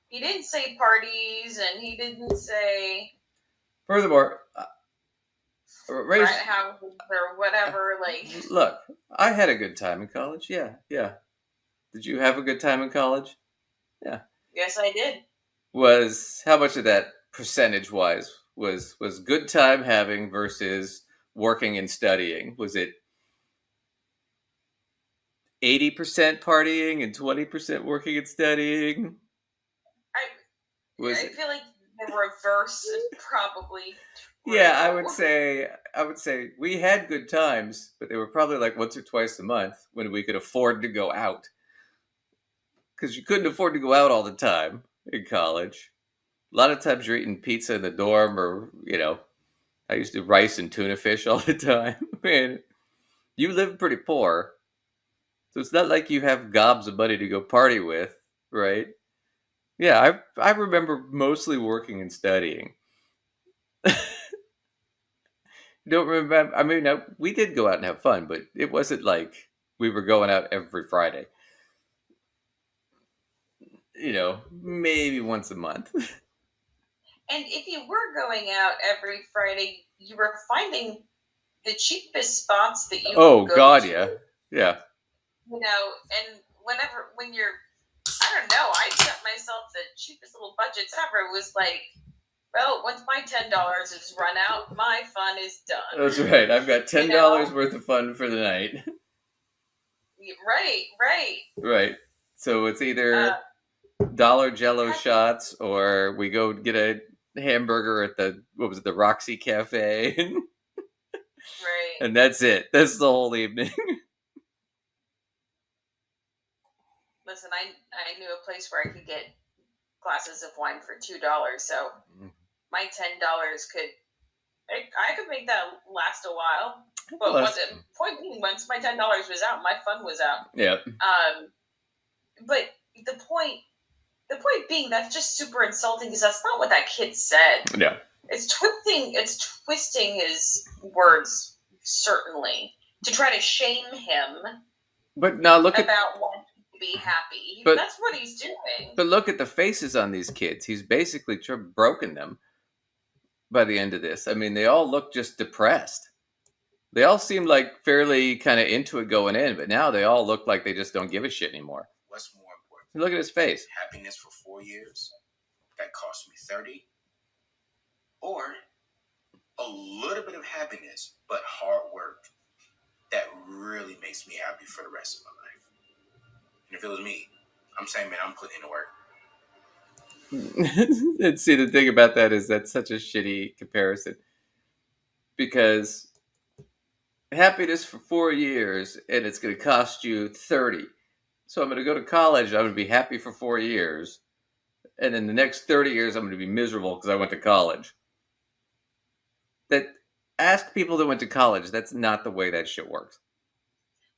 He didn't say parties, and he didn't say Furthermore, frat house or whatever. Like, look, I had a good time in college. Yeah. Did you have a good time in college? Yeah. yes, I did. How much of that percentage-wise was good time having versus working and studying? Was it 80% partying and 20% working and studying? I feel like the reverse is probably true. Yeah, I would say we had good times, but they were probably like once or twice a month when we could afford to go out. Because you couldn't afford to go out all the time in college. A lot of times you're eating pizza in the dorm, or I used to do rice and tuna fish all the time. Man, you live pretty poor, so it's not like you have gobs of money to go party with, right? Yeah, I remember mostly working and studying. Don't remember. I mean, we did go out and have fun, but it wasn't like we were going out every Friday. Maybe once a month. And if you were going out every Friday, you were finding the cheapest spots that you Oh could go God, to. yeah. And when you're, I don't know, I set myself the cheapest little budgets ever. It was like, well, once my $10 is run out, my fun is done. That's right. I've got $10 worth of fun for the night. Right. Right. So it's either dollar Jello shots, or we go get a hamburger at the Roxy Cafe, right. And that's it. That's the whole evening. Listen, I knew a place where I could get glasses of wine for $2, so my $10 I could make that last a while. But once my $10 was out, my fun was out. Yeah. But the point being, that's just super insulting because that's not what that kid said. Yeah. It's twisting his words, certainly, to try to shame him. But now look about wanting to be happy. But that's what he's doing. But look at the faces on these kids. He's basically broken them by the end of this. I mean, they all look just depressed. They all seem like fairly kind of into it going in, but now they all look like they just don't give a shit anymore. What's more important? Look at his face. Happiness for 4 years that cost me 30, or a little bit of happiness but hard work that really makes me happy for the rest of my life. And if it was me, I'm saying, man, I'm putting in the work. And see, the thing about that is that's such a shitty comparison, because happiness for 4 years and it's going to cost you 30. So I'm going to go to college. I'm going to be happy for 4 years, and in the next 30 years, I'm going to be miserable because I went to college. Ask people that went to college. That's not the way that shit works.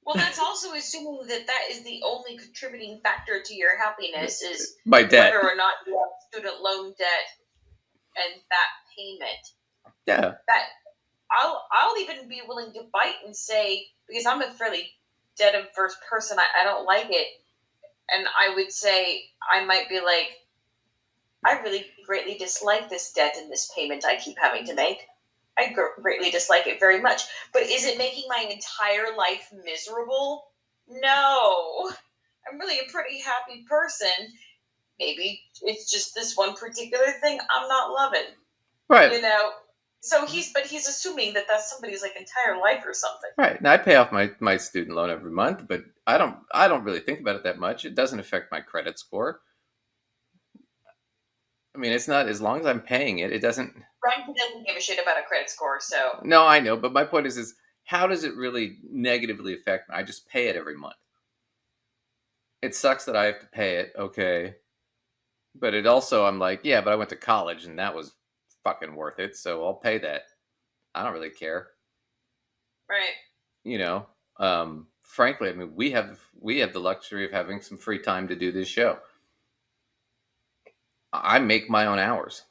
Well, that's also assuming that is the only contributing factor to your happiness is my debt, whether or not you have student loan debt and that payment. Yeah. That I'll even be willing to bite and say, because I'm a fairly debt of first person, I don't like it. And I would say I might be like, I really greatly dislike this debt and this payment I keep having to make. I greatly dislike it very much. But is it making my entire life miserable? No. I'm really a pretty happy person. Maybe it's just this one particular thing I'm not loving. Right. You know? So he's assuming that that's somebody's like entire life or something. Right. And I pay off my student loan every month, but I don't really think about it that much. It doesn't affect my credit score. I mean, it's not, as long as I'm paying it, it doesn't. Frank doesn't give a shit about a credit score, so. No, I know, but my point is how does it really negatively affect me? I just pay it every month. It sucks that I have to pay it, okay. But it also, I'm like, yeah, but I went to college and that was fucking worth it, so I'll pay that. I don't really care. Right. You know, frankly, I mean, we have the luxury of having some free time to do this show. I make my own hours.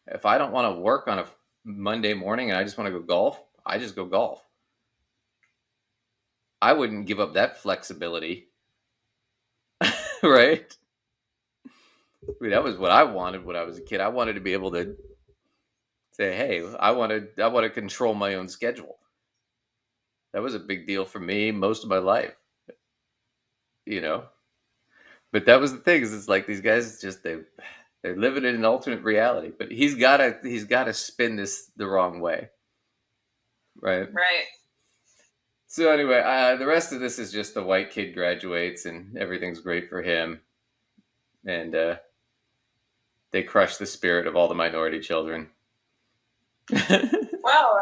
If I don't want to work on a Monday morning and I just want to go golf, I just go golf. I wouldn't give up that flexibility. Right? I mean, that was what I wanted when I was a kid. I wanted to be able to say, hey, I want to control my own schedule. That was a big deal for me most of my life. You know? But that was the thing, is it's like these guys just they're living in an alternate reality. But he's gotta spin this the wrong way. Right? Right. So anyway, the rest of this is just the white kid graduates and everything's great for him. And they crush the spirit of all the minority children. Well,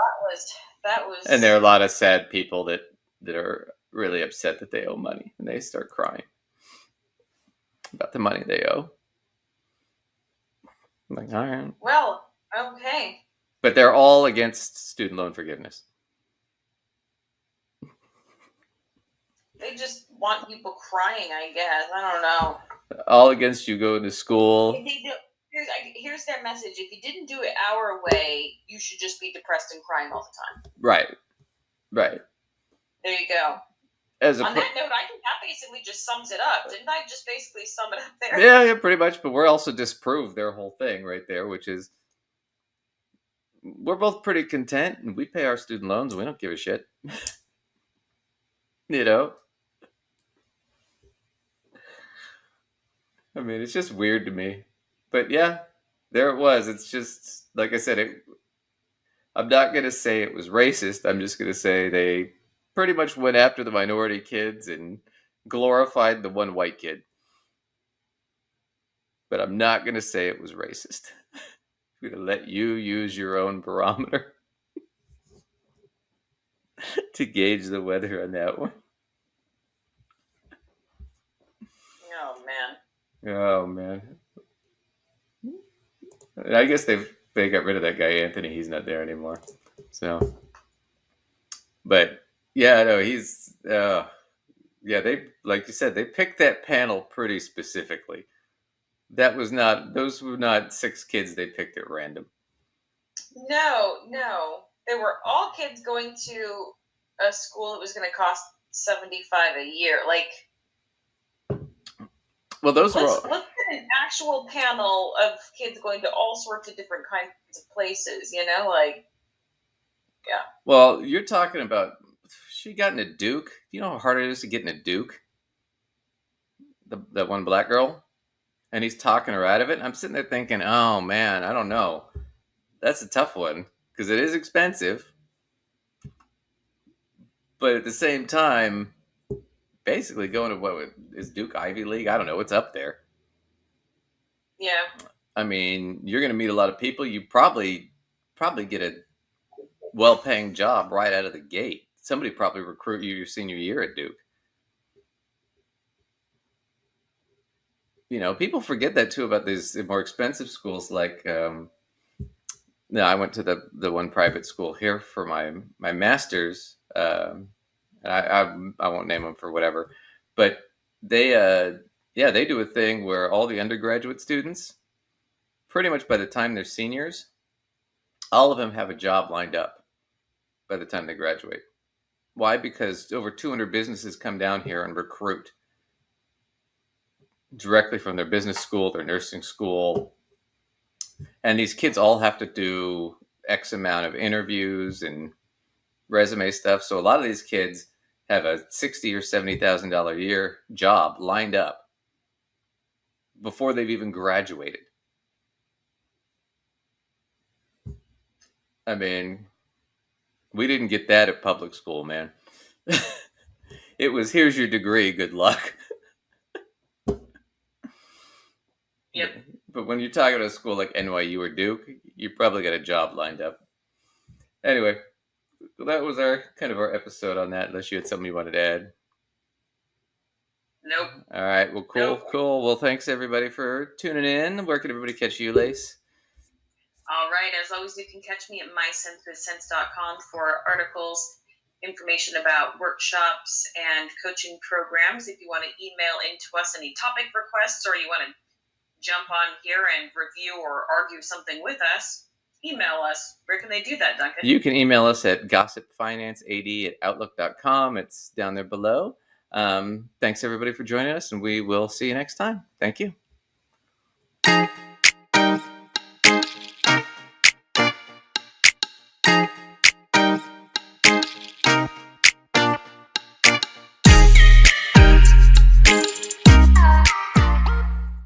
that was. And there are a lot of sad people that are really upset that they owe money, and they start crying about the money they owe. I'm like, all right. Well, okay. But they're all against student loan forgiveness. They just want people crying, I guess. I don't know. All against you going to school. If they do, here's their message. If you didn't do it our way, you should just be depressed and crying all the time. Right. Right. There you go. On that note, that basically just sums it up. Didn't I just basically sum it up there? Yeah, pretty much. But we're also disprove their whole thing right there, which is we're both pretty content and we pay our student loans and we don't give a shit. You know? I mean, it's just weird to me. But yeah, there it was. It's just, like I said, I'm not going to say it was racist. I'm just going to say they pretty much went after the minority kids and glorified the one white kid. But I'm not going to say it was racist. I'm going to let you use your own barometer to gauge the weather on that one. Oh, man. Oh, man. I guess they got rid of that guy, Anthony. He's not there anymore. So, but yeah, no, he's, yeah, they, like you said, they picked that panel pretty specifically. Those were not 6 kids they picked at random. No. They were all kids going to a school that was going to cost $75 a year. Like, well, those let's get an actual panel of kids going to all sorts of different kinds of places, you know, like, yeah. Well, you're talking about, she got in a Duke. Do you know how hard it is to get in a Duke? That one black girl? And he's talking her out of it. And I'm sitting there thinking, oh, man, I don't know. That's a tough one because it is expensive. But at the same time, basically going to what is Duke Ivy League? I don't know. It's up there. Yeah. I mean, you're going to meet a lot of people. You probably get a well-paying job right out of the gate. Somebody probably recruit you your senior year at Duke. You know, people forget that too about these more expensive schools. Like, I went to the one private school here for my master's. I won't name them for whatever, but they do a thing where all the undergraduate students, pretty much by the time they're seniors, all of them have a job lined up by the time they graduate. Why? Because over 200 businesses come down here and recruit directly from their business school, their nursing school. And these kids all have to do X amount of interviews and resume stuff. So a lot of these kids have a $60,000 or $70,000 a year job lined up before they've even graduated. I mean, we didn't get that at public school, man. It was, here's your degree, good luck. Yep. But when you're talking about a school like NYU or Duke, you probably got a job lined up. Anyway, that was our episode on that, unless you had something you wanted to add. Nope. All right. Well, cool. Well, thanks everybody for tuning in. Where can everybody catch you, Lace? All right. As always, you can catch me at mysensewithsense.com for articles, information about workshops and coaching programs. If you want to email into us any topic requests, or you want to jump on here and review or argue something with us, email us. Where can they do that, Duncan? You can email us at gossipfinancead@outlook.com. It's down there below. Thanks everybody for joining us, and we will see you next time. Thank you.